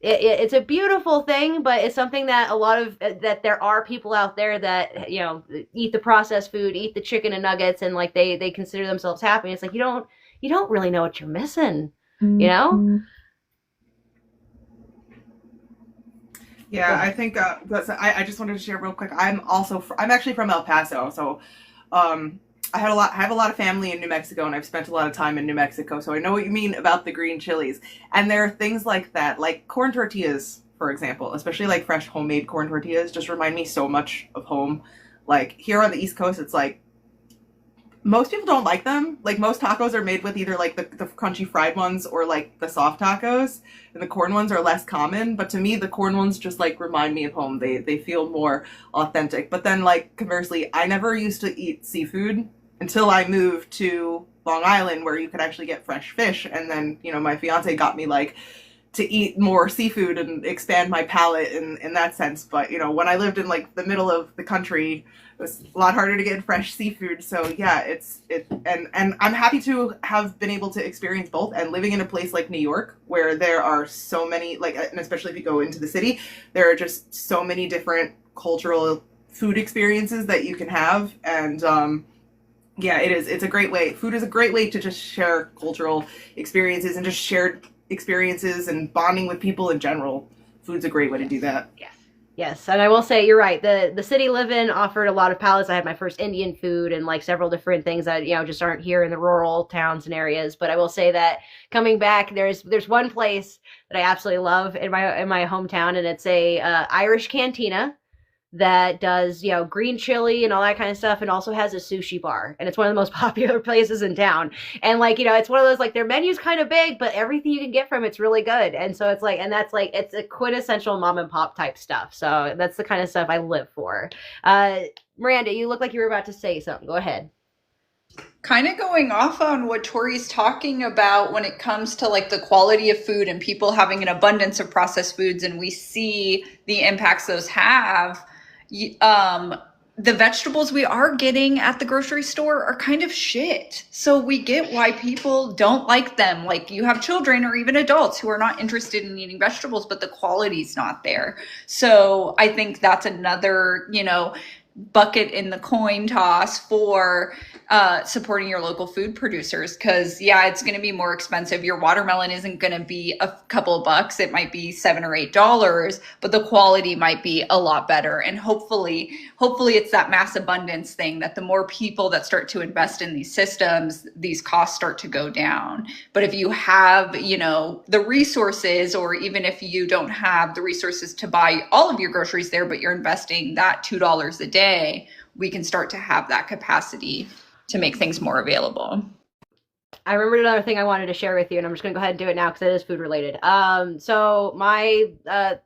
[SPEAKER 1] a beautiful thing, but it's something that that there are people out there that, eat the processed food, eat the chicken and nuggets, and like they consider themselves happy. It's like, you don't really know what you're missing,
[SPEAKER 2] Mm-hmm.
[SPEAKER 6] Yeah, I think I just wanted to share real quick. I'm actually from El Paso, so I have a lot of family in New Mexico, and I've spent a lot of time in New Mexico, so I know what you mean about the green chilies. And there are things like that, like corn tortillas, for example, especially like fresh homemade corn tortillas, just remind me so much of home. Like here on the East Coast, it's like most people don't like them. Like most tacos are made with either like the crunchy fried ones or like the soft tacos, and the corn ones are less common. But to me, the corn ones just like remind me of home. They feel more authentic. But then like conversely, I never used to eat seafood until I moved to Long Island, where you could actually get fresh fish. And then, my fiance got me like to eat more seafood and expand my palate in that sense. But, when I lived in like the middle of the country, it was a lot harder to get fresh seafood. So yeah, and I'm happy to have been able to experience both. And living in a place like New York, where there are so many, like, and especially if you go into the city, there are just so many different cultural food experiences that you can have. And, yeah, it is. It's a great way. Food is a great way to just share cultural experiences and just shared experiences and bonding with people in general. Food's a great way to do that.
[SPEAKER 1] Yes, and I will say you're right. The city I live in offered a lot of palates. I had my first Indian food and like several different things that just aren't here in the rural towns and areas. But I will say that coming back, there's one place that I absolutely love in my hometown, and it's a Irish cantina that does, green chili and all that kind of stuff, and also has a sushi bar. And it's one of the most popular places in town. And like, it's one of those, like, their menu's kind of big, but everything you can get from it's really good. And so it's like, and that's like, it's a quintessential mom and pop type stuff. So that's the kind of stuff I live for. Miranda, you look like you were about to say something. Go ahead.
[SPEAKER 7] Kind of going off on what Tori's talking about when it comes to like the quality of food and people having an abundance of processed foods, and we see the impacts those have. The vegetables we are getting at the grocery store are kind of shit. So we get why people don't like them. Like, you have children or even adults who are not interested in eating vegetables, but the quality's not there. So I think that's another, bucket in the coin toss for supporting your local food producers, because it's going to be more expensive. Your watermelon isn't going to be a couple of bucks. It might be $7 or $8, but the quality might be a lot better. And hopefully it's that mass abundance thing, that the more people that start to invest in these systems, these costs start to go down. But if you have, the resources, or even if you don't have the resources to buy all of your groceries there, but you're investing that $2 a day, we can start to have that capacity to make things more available.
[SPEAKER 1] I remembered another thing I wanted to share with you, and I'm just gonna go ahead and do it now because it is food related. So my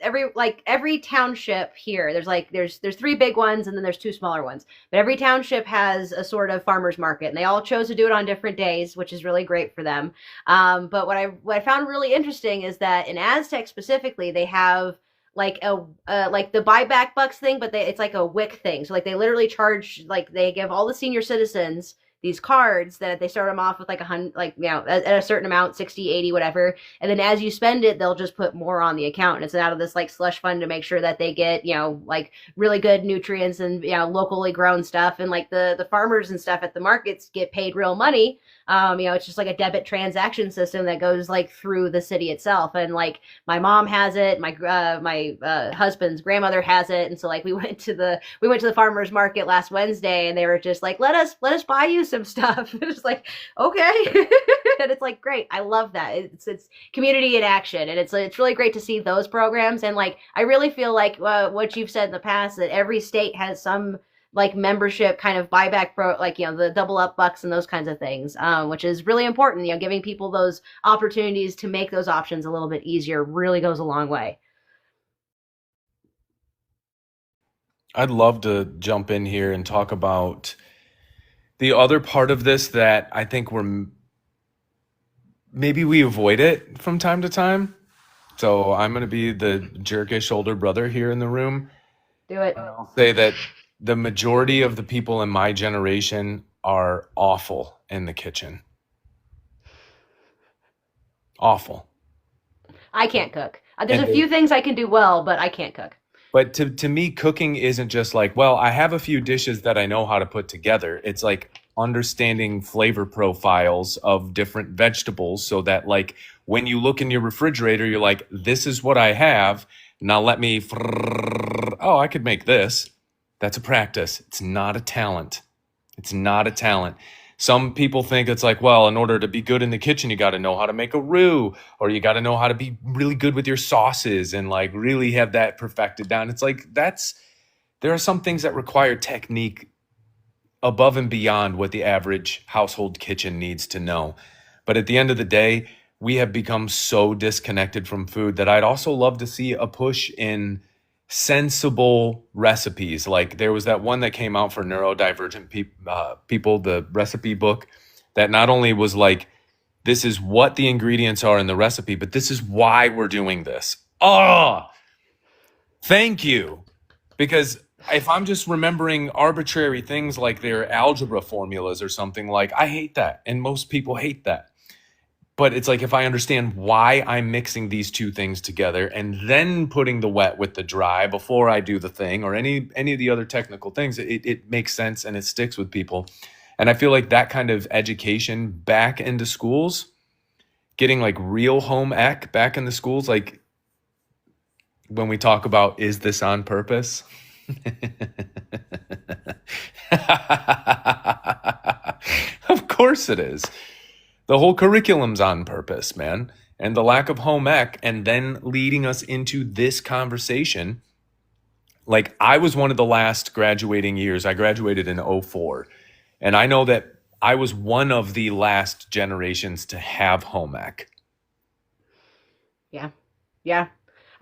[SPEAKER 1] every township here, there's 3 big ones and then there's 2 smaller ones. But every township has a sort of farmers market, and they all chose to do it on different days, which is really great for them. But what I found really interesting is that in Aztec specifically, they have like the buyback bucks thing, but it's like a WIC thing. So like they literally charge, like they give all the senior citizens these cards that they start them off with like at a certain amount, 60, 80, whatever. And then as you spend it, they'll just put more on the account. And it's out of this like slush fund to make sure that they get, like really good nutrients and, locally grown stuff. And like the farmers and stuff at the markets get paid real money. It's just like a debit transaction system that goes like through the city itself. And like my mom has it, my husband's grandmother has it. And so like we went to the farmers market last Wednesday, and they were just like, let us buy you some stuff. It's like, okay. And it's like, great. I love that. It's community in action. And it's really great to see those programs. And like, I really feel like what you've said in the past, that every state has some like membership kind of buyback the double up bucks and those kinds of things, which is really important. Giving people those opportunities to make those options a little bit easier really goes a long way.
[SPEAKER 5] I'd love to jump in here and talk about the other part of this that I think maybe we avoid it from time to time. So I'm going to be the jerkish older brother here in the room.
[SPEAKER 1] Do it.
[SPEAKER 5] I'll say that the majority of the people in my generation are awful in the kitchen. Awful.
[SPEAKER 1] I can't cook. There's a few things I can do well, but I can't cook.
[SPEAKER 5] But to me, cooking isn't just like, well, I have a few dishes that I know how to put together. It's like understanding flavor profiles of different vegetables, so that like when you look in your refrigerator, you're like, this is what I have. Now let me, I could make this. That's a practice. It's not a talent. It's not a talent. Some people think it's like, well, in order to be good in the kitchen, you got to know how to make a roux, or you got to know how to be really good with your sauces and like really have that perfected down. It's like, there are some things that require technique above and beyond what the average household kitchen needs to know. But at the end of the day, we have become so disconnected from food that I'd also love to see a push in sensible recipes. Like there was that one that came out for neurodivergent people, the recipe book, that not only was like, this is what the ingredients are in the recipe, but this is why we're doing this. Oh, thank you. Because if I'm just remembering arbitrary things like their algebra formulas or something, like I hate that. And most people hate that. But it's like, if I understand why I'm mixing these two things together and then putting the wet with the dry before I do the thing, or any of the other technical things, it makes sense and it sticks with people. And I feel like that kind of education back into schools, getting like real home ec back in the schools, like when we talk about, is this on purpose? Of course it is. The whole curriculum's on purpose, man. And the lack of home ec, and then leading us into this conversation. Like, I was one of the last graduating years. I graduated in 2004. And I know that I was one of the last generations to have home ec.
[SPEAKER 1] Yeah.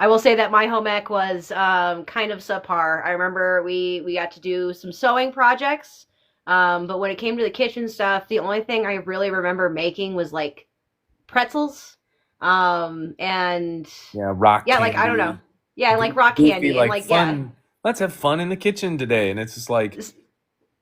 [SPEAKER 1] I will say that my home ec was kind of subpar. I remember we got to do some sewing projects. But when it came to the kitchen stuff, the only thing I really remember making was like pretzels. And
[SPEAKER 5] Yeah, rock
[SPEAKER 1] yeah, like I don't know.
[SPEAKER 5] candy,
[SPEAKER 1] Yeah, like rock
[SPEAKER 5] goofy,
[SPEAKER 1] candy and
[SPEAKER 5] like
[SPEAKER 1] like yeah.
[SPEAKER 5] fun. Let's have fun in the kitchen today. And it's just like,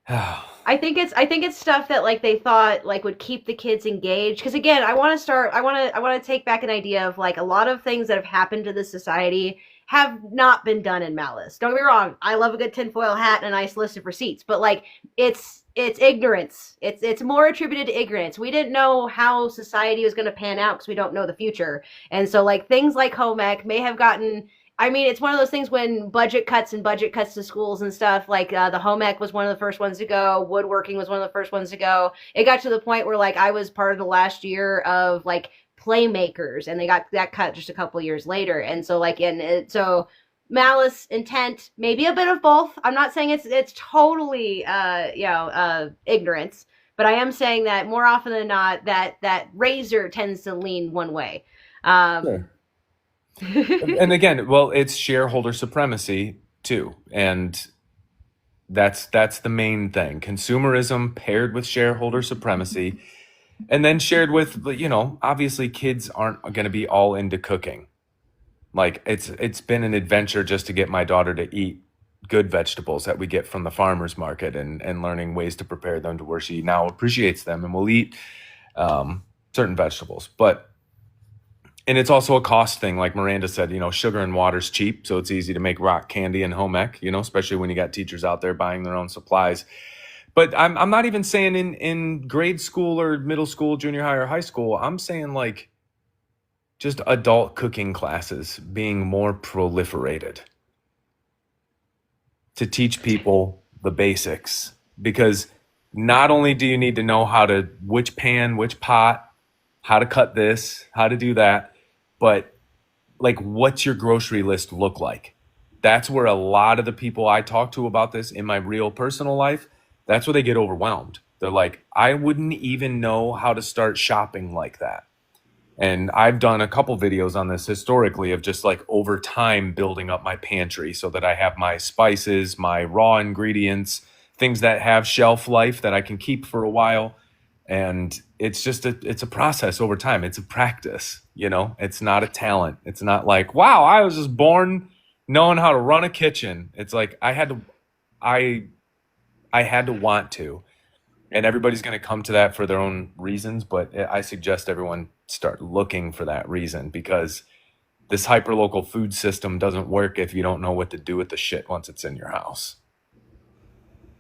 [SPEAKER 1] I think it's stuff that like they thought like would keep the kids engaged. Because again, I want to take back an idea of like a lot of things that have happened to this society have not been done in malice. Don't get me wrong. I love a good tinfoil hat and a nice list of receipts, but like it's ignorance. It's more attributed to ignorance. We didn't know how society was going to pan out because we don't know the future, and so like things like home ec may have gotten. I mean, it's one of those things when budget cuts to schools and stuff, like the home ec was one of the first ones to go. Woodworking was one of the first ones to go. It got to the point where like I was part of the last year of like playmakers and they got that cut just a couple years later. And so like, so malice, intent, maybe a bit of both. I'm not saying it's totally, ignorance, but I am saying that more often than not, that razor tends to lean one way.
[SPEAKER 5] sure. And again, well, it's shareholder supremacy too. And that's the main thing. Consumerism paired with shareholder supremacy. And then shared with, obviously kids aren't going to be all into cooking. Like it's been an adventure just to get my daughter to eat good vegetables that we get from the farmer's market and learning ways to prepare them to where she now appreciates them and will eat certain vegetables. And it's also a cost thing. Like Miranda said, sugar and water's cheap. So it's easy to make rock candy and home ec, especially when you got teachers out there buying their own supplies. But I'm not even saying in grade school or middle school, junior high or high school. I'm saying like just adult cooking classes being more proliferated to teach people the basics. Because not only do you need to know which pan, which pot, how to cut this, how to do that, but like what's your grocery list look like? That's where a lot of the people I talk to about this in my real personal life, that's where they get overwhelmed. They're like, I wouldn't even know how to start shopping like that. And I've done a couple videos on this historically of just like over time building up my pantry so that I have my spices, my raw ingredients, things that have shelf life that I can keep for a while. And it's just it's a process over time. It's a practice, it's not a talent. It's not like, wow, I was just born knowing how to run a kitchen. It's like I had to want to, and everybody's going to come to that for their own reasons. But I suggest everyone start looking for that reason, because this hyperlocal food system doesn't work if you don't know what to do with the shit once it's in your house.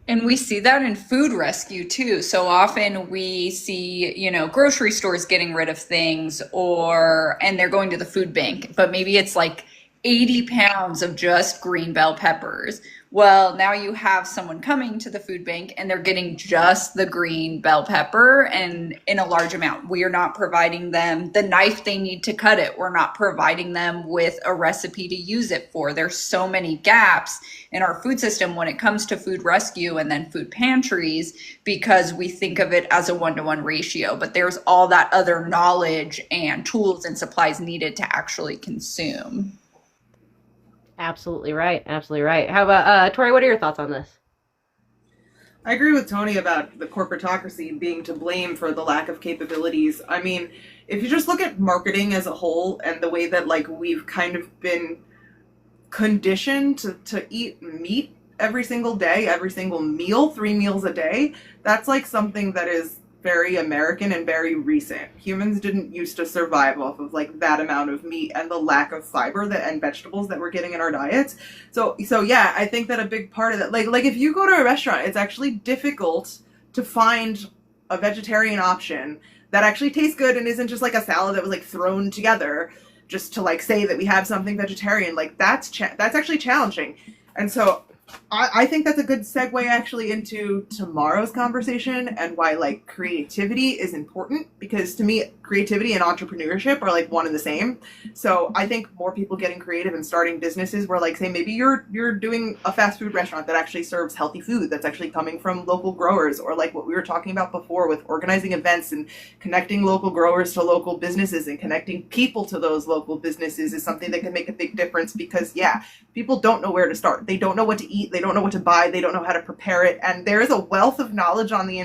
[SPEAKER 7] And we see that in food rescue too. So often we see, grocery stores getting rid of things and they're going to the food bank, but maybe it's like 80 pounds of just green bell peppers. Well, now you have someone coming to the food bank and they're getting just the green bell pepper and in a large amount. We are not providing them the knife they need to cut it. We're not providing them with a recipe to use it for. There's so many gaps in our food system when it comes to food rescue and then food pantries, because we think of it as a 1-to-1 ratio, but there's all that other knowledge and tools and supplies needed to actually consume.
[SPEAKER 1] Absolutely right. Absolutely right. How about Tori? What are your thoughts on this?
[SPEAKER 6] I agree with Tony about the corporatocracy being to blame for the lack of capabilities. I mean, if you just look at marketing as a whole and the way that like we've kind of been conditioned to eat meat every single day, every single meal, 3 meals a day, that's like something that is very American and very recent. Humans didn't used to survive off of like that amount of meat and the lack of fiber and vegetables that we're getting in our diets. So yeah, I think that a big part of that, like if you go to a restaurant, it's actually difficult to find a vegetarian option that actually tastes good and isn't just like a salad that was like thrown together just to like say that we have something vegetarian. Like that's actually challenging. And so I think that's a good segue actually into tomorrow's conversation and why like creativity is important, because to me creativity and entrepreneurship are like one and the same. So I think more people getting creative and starting businesses where, like, say maybe you're doing a fast food restaurant that actually serves healthy food that's actually coming from local growers, or like what we were talking about before with organizing events and connecting local growers to local businesses and connecting people to those local businesses is something that can make a big difference. Because people don't know where to start. They don't know what to eat, they don't know what to buy, they don't know how to prepare it, and there is a wealth of knowledge on the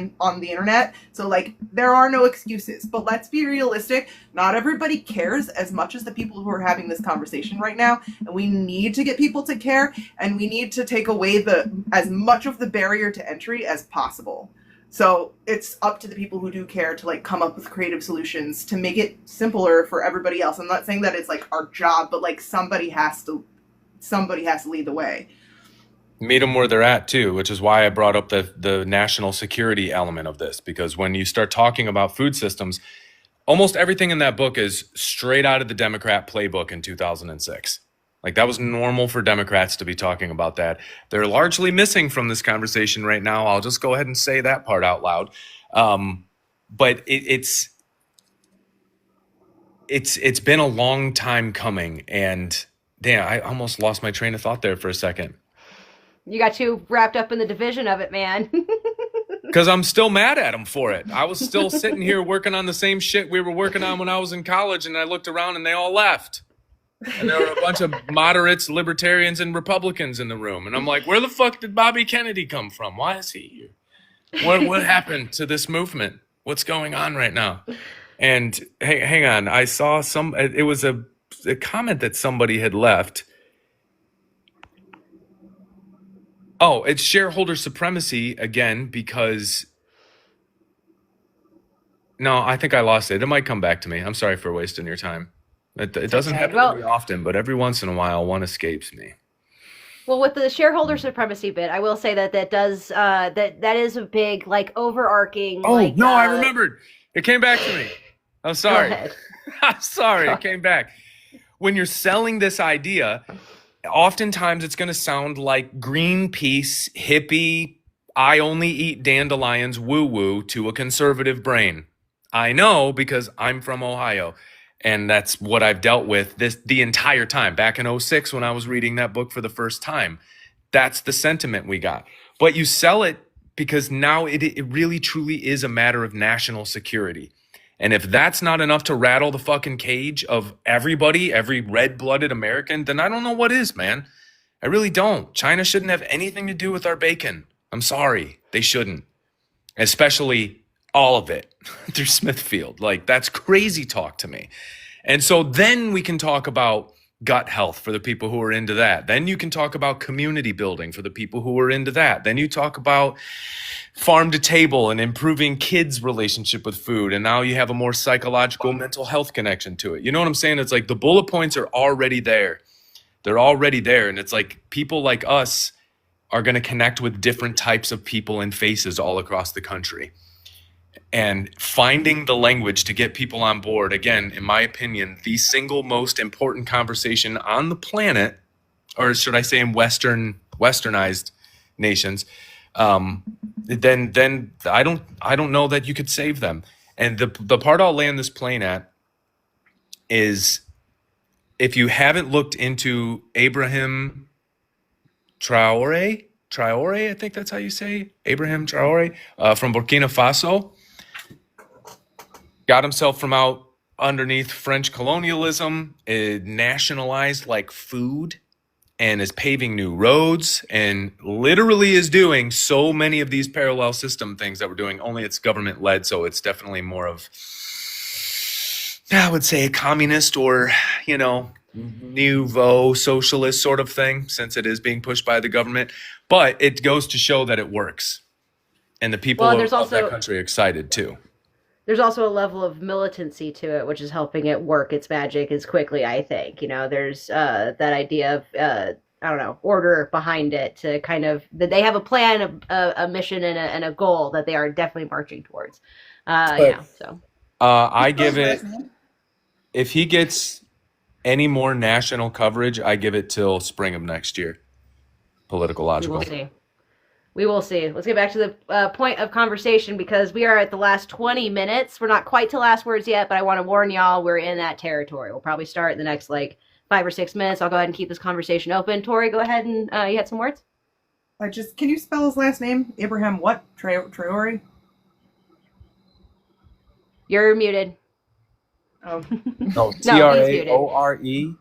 [SPEAKER 6] internet. So like, there are no excuses. But let's be realistic. Not everybody cares as much as the people who are having this conversation right now, and we need to get people to care, and we need to take away as much of the barrier to entry as possible. So it's up to the people who do care to like come up with creative solutions to make it simpler for everybody else. I'm not saying that it's like our job, but like somebody has to lead the way.
[SPEAKER 5] Meet them where they're at too, which is why I brought up the national security element of this, because when you start talking about food systems, almost everything in that book is straight out of the Democrat playbook in 2006. Like, that was normal for Democrats to be talking about that. They're largely missing from this conversation right now. I'll just go ahead and say that part out loud. But it's been a long time coming, and damn, I almost lost my train of thought there for a second.
[SPEAKER 1] You got too wrapped up in the division of it, man.
[SPEAKER 5] Because I'm still mad at him for it. I was still sitting here working on the same shit we were working on when I was in college, and I looked around and they all left. And there were a bunch of moderates, libertarians, and Republicans in the room. And I'm like, where the fuck did Bobby Kennedy come from? Why is he here? What happened to this movement? What's going on right now? And hang on, I saw it was a comment that somebody had left. Oh, it's shareholder supremacy again, because no, I think I lost it. It might come back to me. I'm sorry for wasting your time. It doesn't happen very often, but every once in a while, one escapes me.
[SPEAKER 1] Well, with the shareholder supremacy bit, I will say that does that is a big like overarching.
[SPEAKER 5] Oh
[SPEAKER 1] like,
[SPEAKER 5] no, I remembered. It came back to me. I'm sorry.
[SPEAKER 1] Go ahead.
[SPEAKER 5] I'm sorry. It came back. When you're selling this idea, oftentimes it's going to sound like Greenpeace, hippie, I only eat dandelions woo-woo to a conservative brain. I know, because I'm from Ohio, and that's what I've dealt with the entire time. Back in 2006 when I was reading that book for the first time, that's the sentiment we got. But you sell it because now it really truly is a matter of national security. And if that's not enough to rattle the fucking cage of everybody, every red-blooded American, then I don't know what is, man. I really don't. China shouldn't have anything to do with our bacon. I'm sorry. They shouldn't. Especially all of it through Smithfield. Like, that's crazy talk to me. And so then we can talk about gut health for the people who are into that. Then you can talk about community building for the people who are into that. Then you talk about farm to table and improving kids' relationship with food. And now you have a more psychological mental health connection to it. You know what I'm saying? It's like the bullet points are already there. They're already there. And it's like people like us are going to connect with different types of people and faces all across the country. And finding the language to get people on board, again, in my opinion, the single most important conversation on the planet, or should I say in westernized nations, then I don't know that you could save them. And the part I'll land this plane at is, if you haven't looked into Abraham Traore, I think that's how you say Abraham Traore, from Burkina Faso, got himself from out underneath French colonialism, nationalized like food, and is paving new roads, and literally is doing so many of these parallel system things that we're doing, only it's government led. So it's definitely more of, I would say, a communist or, nouveau socialist sort of thing, since it is being pushed by the government. But it goes to show that it works. And the people of that country are excited too.
[SPEAKER 1] There's also a level of militancy to it, which is helping it work its magic as quickly, I think. There's that idea of, order behind it to kind of, that they have a plan, a mission, and a goal that they are definitely marching towards.
[SPEAKER 5] I give it, if he gets any more national coverage, I give it till spring of next year. Political logical.
[SPEAKER 1] We'll see. We will see. Let's get back to the point of conversation because we are at the last 20 minutes. We're not quite to last words yet, but I want to warn y'all we're in that territory. We'll probably start in the next like 5 or 6 minutes. I'll go ahead and keep this conversation open. Tori, go ahead and you had some words?
[SPEAKER 6] Can you spell his last name? Abraham what? Traore?
[SPEAKER 1] You're muted.
[SPEAKER 6] Oh.
[SPEAKER 5] No, Traore.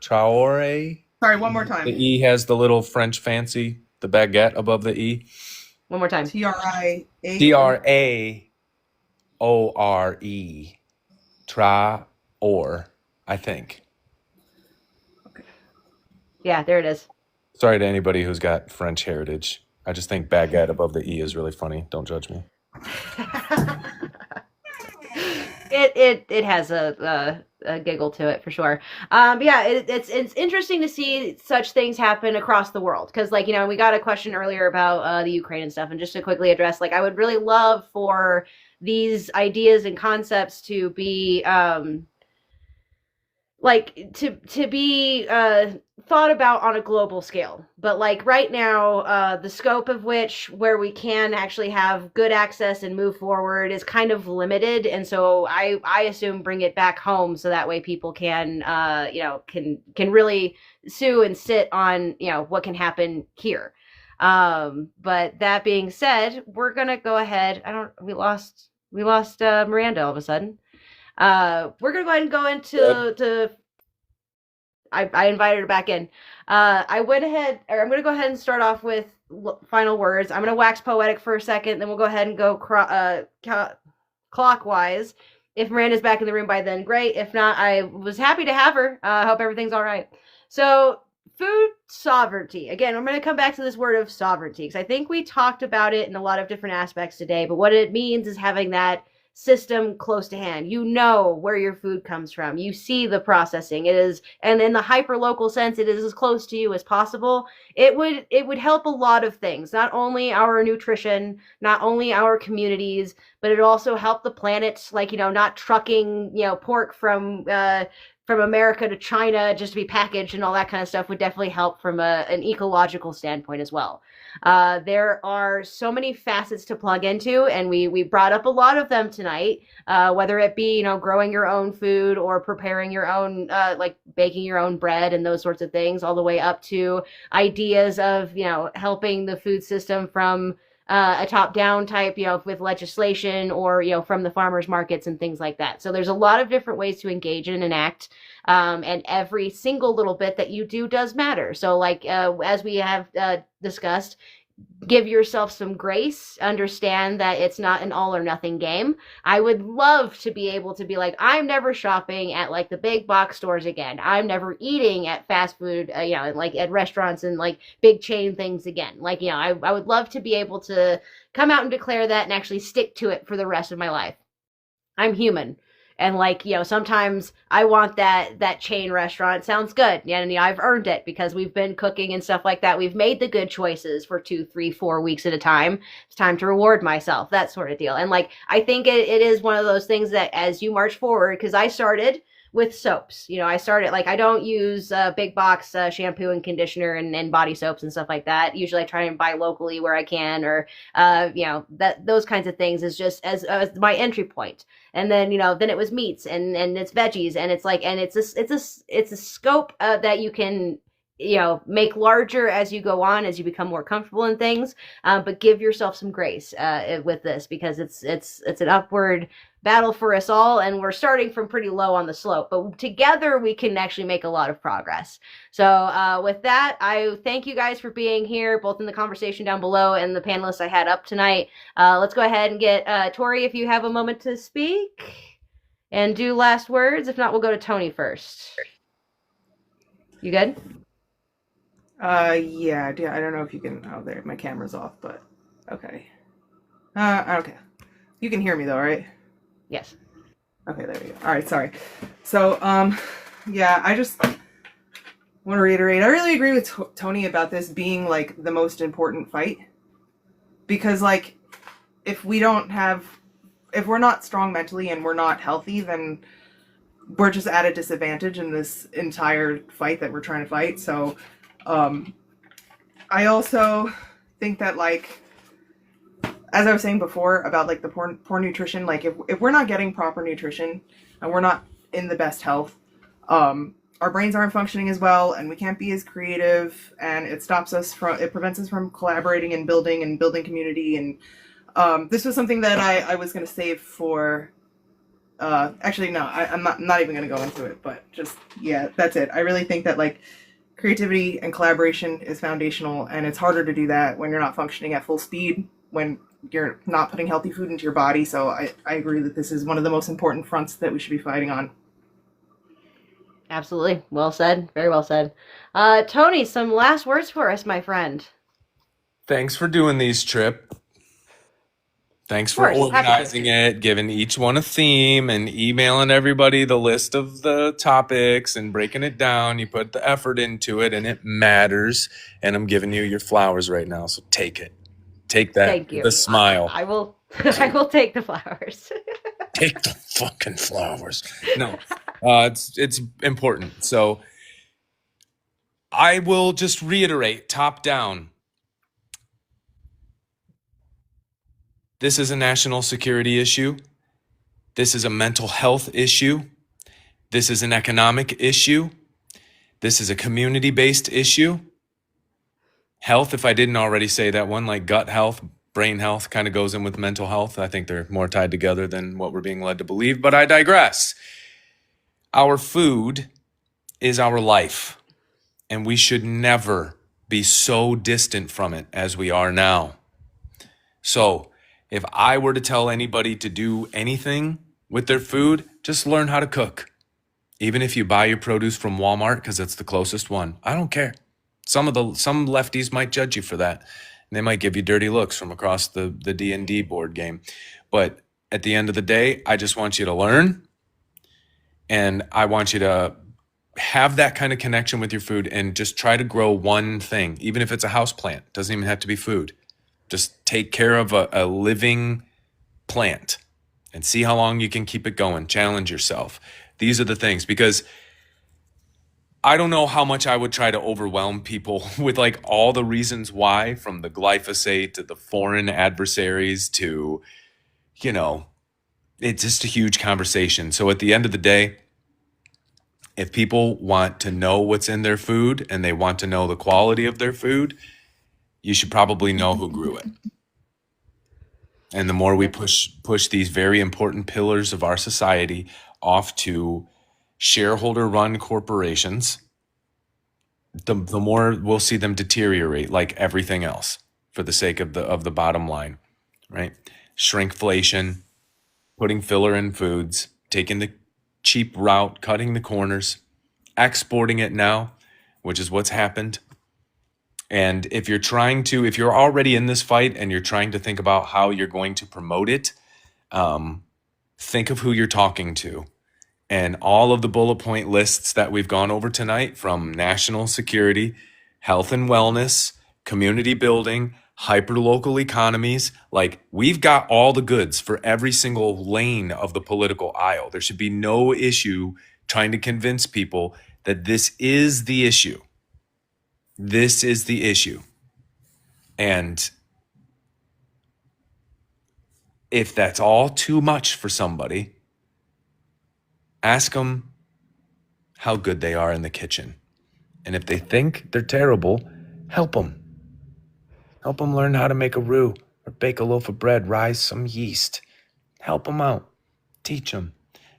[SPEAKER 5] Traore.
[SPEAKER 6] Sorry, one more time.
[SPEAKER 5] The E has the little French fancy, the baguette above the E.
[SPEAKER 1] One more time.
[SPEAKER 6] Traore.
[SPEAKER 5] Traore, I think.
[SPEAKER 6] Okay.
[SPEAKER 1] Yeah, there it is.
[SPEAKER 5] Sorry to anybody who's got French heritage. I just think baguette above the E is really funny. Don't judge me.
[SPEAKER 1] It has a giggle to it for sure. Yeah, it's interesting to see such things happen across the world because, like, you know, we got a question earlier about the Ukraine and stuff, and just to quickly address, like, I would really love for these ideas and concepts to be like to be thought about on a global scale. But like right now, the scope of which where we can actually have good access and move forward is kind of limited. And so I assume bring it back home so that way people can can really sue and sit on, you know, what can happen here. But that being said, we're gonna go ahead. We lost Miranda all of a sudden. We're gonna go ahead and go into I invited her back in. I'm gonna go ahead and start off with final words. I'm gonna wax poetic for a second, then we'll go ahead and go clockwise. If Miranda's back in the room by then, great. If not, I was happy to have her. I hope everything's all right. So, food sovereignty. Again, I'm going to come back to this word of sovereignty because I think we talked about it in a lot of different aspects today, but what it means is having that system close to hand. You know where your food comes from. You see the processing. It is, and in the hyper local sense, it is as close to you as possible. It would help a lot of things, not only our nutrition, not only our communities, but it also help the planet, like, you know, not trucking, you know, pork from America to China just to be packaged and all that kind of stuff would definitely help from an ecological standpoint as well. There are so many facets to plug into, and we brought up a lot of them tonight, whether it be, you know, growing your own food or preparing your own, like baking your own bread and those sorts of things, all the way up to ideas of, you know, helping the food system from a top-down type, you know, with legislation or, you know, from the farmers markets and things like that. So there's a lot of different ways to engage in and act, and every single little bit that you do does matter. So like, as we have discussed, give yourself some grace, understand that it's not an all or nothing game. I would love to be able to be like, I'm never shopping at like the big box stores again. I'm never eating at fast food, you know, like at restaurants and like big chain things again. Like, you know, I would love to be able to come out and declare that and actually stick to it for the rest of my life. I'm human. And like, you know, sometimes I want that chain restaurant. Sounds good. Yeah, and I've earned it because we've been cooking and stuff like that. We've made the good choices for 2, 3, 4 weeks at a time. It's time to reward myself, that sort of deal. And like, I think it is one of those things that as you march forward, because I started with soaps. You know, I started, like, I don't use big box shampoo and conditioner and body soaps and stuff like that. Usually I try and buy locally where I can, or, you know, those kinds of things is just as my entry point. And then, you know, then it was meats and it's veggies, and it's like, and it's a scope that you can, you know, make larger as you go on, as you become more comfortable in things. But give yourself some grace with this, because it's an upward battle for us all, and we're starting from pretty low on the slope, but together we can actually make a lot of progress. So with that, I thank you guys for being here, both in the conversation down below and the panelists I had up tonight. Let's go ahead and get Tori, if you have a moment to speak and do last words. If not, we'll go to Tony first. You good?
[SPEAKER 6] Yeah, I don't know if you can, oh, there, my camera's off, but okay. Okay. You can hear me though, right?
[SPEAKER 1] Yes.
[SPEAKER 6] Okay, there we go. All right, sorry. So, yeah, I just want to reiterate, I really agree with Tony about this being, like, the most important fight. Because, like, if we're not strong mentally and we're not healthy, then we're just at a disadvantage in this entire fight that we're trying to fight. So, I also, think that, like, as I was saying before about like the poor nutrition, like if we're not getting proper nutrition and we're not in the best health, our brains aren't functioning as well, and we can't be as creative, and it prevents us from collaborating and building community. And this was something that I was going to save for. Actually, no, I'm not even going to go into it, but just, yeah, that's it. I really think that, like, creativity and collaboration is foundational, and it's harder to do that when you're not functioning at full speed, when you're not putting healthy food into your body. So I agree that this is one of the most important fronts that we should be fighting on.
[SPEAKER 1] Absolutely. Well said. Very well said. Tony, some last words for us, my friend.
[SPEAKER 5] Thanks for doing these, Tripp. Thanks
[SPEAKER 1] Of
[SPEAKER 5] for
[SPEAKER 1] course, happy to.
[SPEAKER 5] organizing it, giving each one a theme, and emailing everybody the list of the topics and breaking it down. You put the effort into it, and it matters. And I'm giving you your flowers right now, so take it. Take that
[SPEAKER 1] Thank you.
[SPEAKER 5] with a smile.
[SPEAKER 1] I will I will take the flowers.
[SPEAKER 5] Take the fucking flowers. No, it's important. So I will just reiterate, top down. This is a national security issue. This is a mental health issue. This is an economic issue. This is a community-based issue. Health, if I didn't already say that one, like gut health, brain health kind of goes in with mental health. I think they're more tied together than what we're being led to believe, but I digress. Our food is our life, and we should never be so distant from it as we are now. So if I were to tell anybody to do anything with their food, just learn how to cook. Even if you buy your produce from Walmart because it's the closest one, I don't care. Some lefties might judge you for that. And they might give you dirty looks from across the D&D board game. But at the end of the day, I just want you to learn. And I want you to have that kind of connection with your food and just try to grow one thing, even if it's a house plant. It doesn't even have to be food. Just take care of a living plant and see how long you can keep it going. Challenge yourself. These are the things, because I don't know how much I would try to overwhelm people with like all the reasons why, from the glyphosate to the foreign adversaries to, it's just a huge conversation. So at the end of the day, if people want to know what's in their food and they want to know the quality of their food, you should probably know who grew it. And the more we push these very important pillars of our society off to shareholder-run corporations, the more we'll see them deteriorate like everything else for the sake of the bottom line, right? Shrinkflation, putting filler in foods, taking the cheap route, cutting the corners, exporting it now, which is what's happened. And if you're already in this fight and you're trying to think about how you're going to promote it, think of who you're talking to. And all of the bullet point lists that we've gone over tonight, from national security, health and wellness, community building, hyper-local economies, like we've got all the goods for every single lane of the political aisle. There should be no issue trying to convince people that this is the issue. This is the issue. And if that's all too much for somebody, ask them how good they are in the kitchen. And if they think they're terrible, help them. Help them learn how to make a roux or bake a loaf of bread, rise some yeast. Help them out. Teach them.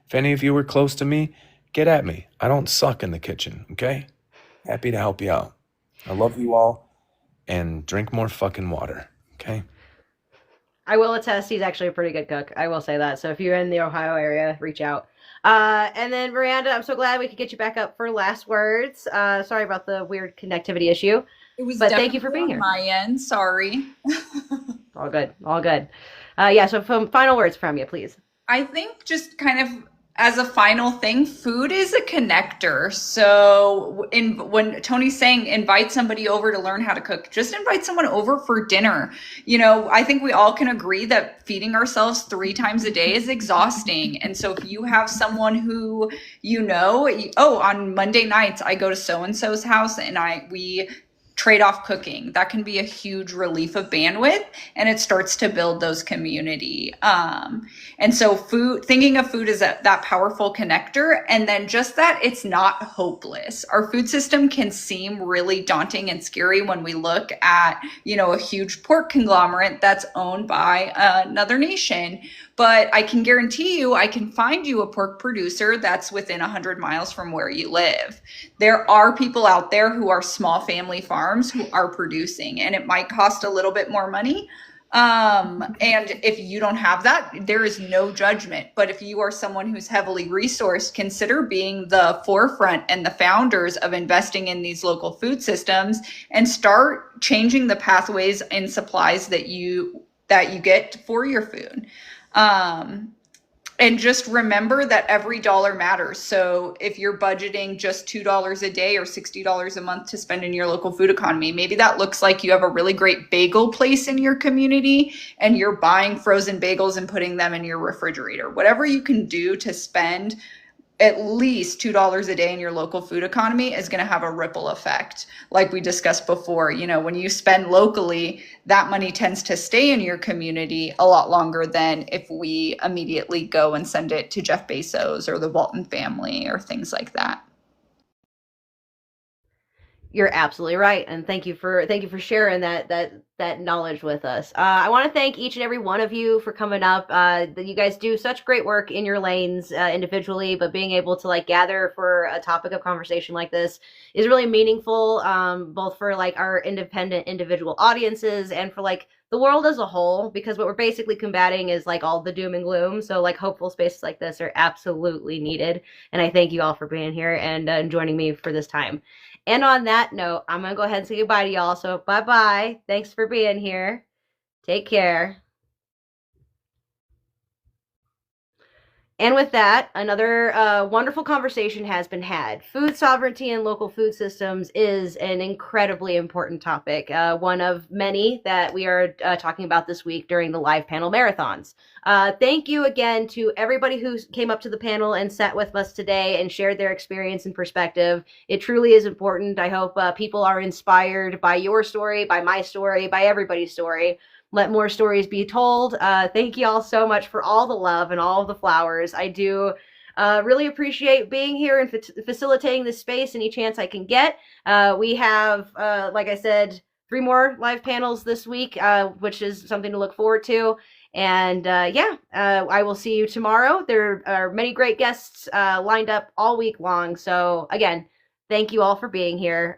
[SPEAKER 5] If any of you are close to me, get at me. I don't suck in the kitchen, okay? Happy to help you out. I love you all, and drink more fucking water, okay?
[SPEAKER 1] I will attest he's actually a pretty good cook. I will say that. So if you're in the Ohio area, reach out. And then Miranda, I'm so glad we could get you back up for last words. Sorry about the weird connectivity issue. But thank you for being here.
[SPEAKER 7] On my end, sorry.
[SPEAKER 1] All good. Yeah, so final words from you, please.
[SPEAKER 7] I think just kind of as a final thing, food is a connector. So when Tony's saying invite somebody over to learn how to cook, just invite someone over for dinner. I think we all can agree that feeding ourselves 3 times a day is exhausting. And so if you have someone who on Monday nights I go to so-and-so's house and we trade off cooking. That can be a huge relief of bandwidth, and it starts to build those community. And so thinking of food as that powerful connector, and then just that it's not hopeless. Our food system can seem really daunting and scary when we look at, a huge pork conglomerate that's owned by another nation. But I can guarantee you, I can find you a pork producer that's within 100 miles from where you live. There are people out there who are small family farms who are producing, and it might cost a little bit more money. And if you don't have that, there is no judgment. But if you are someone who's heavily resourced, consider being the forefront and the founders of investing in these local food systems and start changing the pathways and supplies that you get for your food. And just remember that every dollar matters. So if you're budgeting just $2 a day or $60 a month to spend in your local food economy, maybe that looks like you have a really great bagel place in your community and you're buying frozen bagels and putting them in your refrigerator. Whatever you can do to spend at least $2 a day in your local food economy is going to have a ripple effect. Like we discussed before, when you spend locally, that money tends to stay in your community a lot longer than if we immediately go and send it to Jeff Bezos or the Walton family or things like that.
[SPEAKER 1] You're absolutely right, and thank you for sharing that knowledge with us. I want to thank each and every one of you for coming up. You guys do such great work in your lanes individually, but being able to gather for a topic of conversation like this is really meaningful, both for our independent individual audiences and for the world as a whole. Because what we're basically combating is all the doom and gloom. So hopeful spaces like this are absolutely needed, and I thank you all for being here and joining me for this time. And on that note, I'm going to go ahead and say goodbye to y'all. So bye-bye. Thanks for being here. Take care. And with that, another wonderful conversation has been had. Food sovereignty and local food systems is an incredibly important topic, one of many that we are talking about this week during the live panel marathons. Thank you again to everybody who came up to the panel and sat with us today and shared their experience and perspective. It truly is important. I hope people are inspired by your story, by my story, by everybody's story. Let more stories be told. Thank you all so much for all the love and all of the flowers. I do really appreciate being here and facilitating this space any chance I can get. We have, like I said, 3 more live panels this week, which is something to look forward to. And I will see you tomorrow. There are many great guests lined up all week long. So again, thank you all for being here.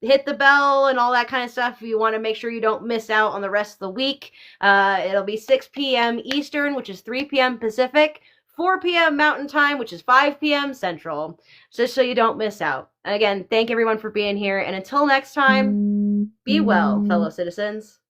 [SPEAKER 1] Hit the bell and all that kind of stuff if you want to make sure you don't miss out on the rest of the week. It'll be 6 p.m. Eastern, which is 3 p.m. Pacific, 4 p.m. Mountain Time, which is 5 p.m. Central, just so you don't miss out. Again, thank everyone for being here, and until next time, be well, fellow citizens.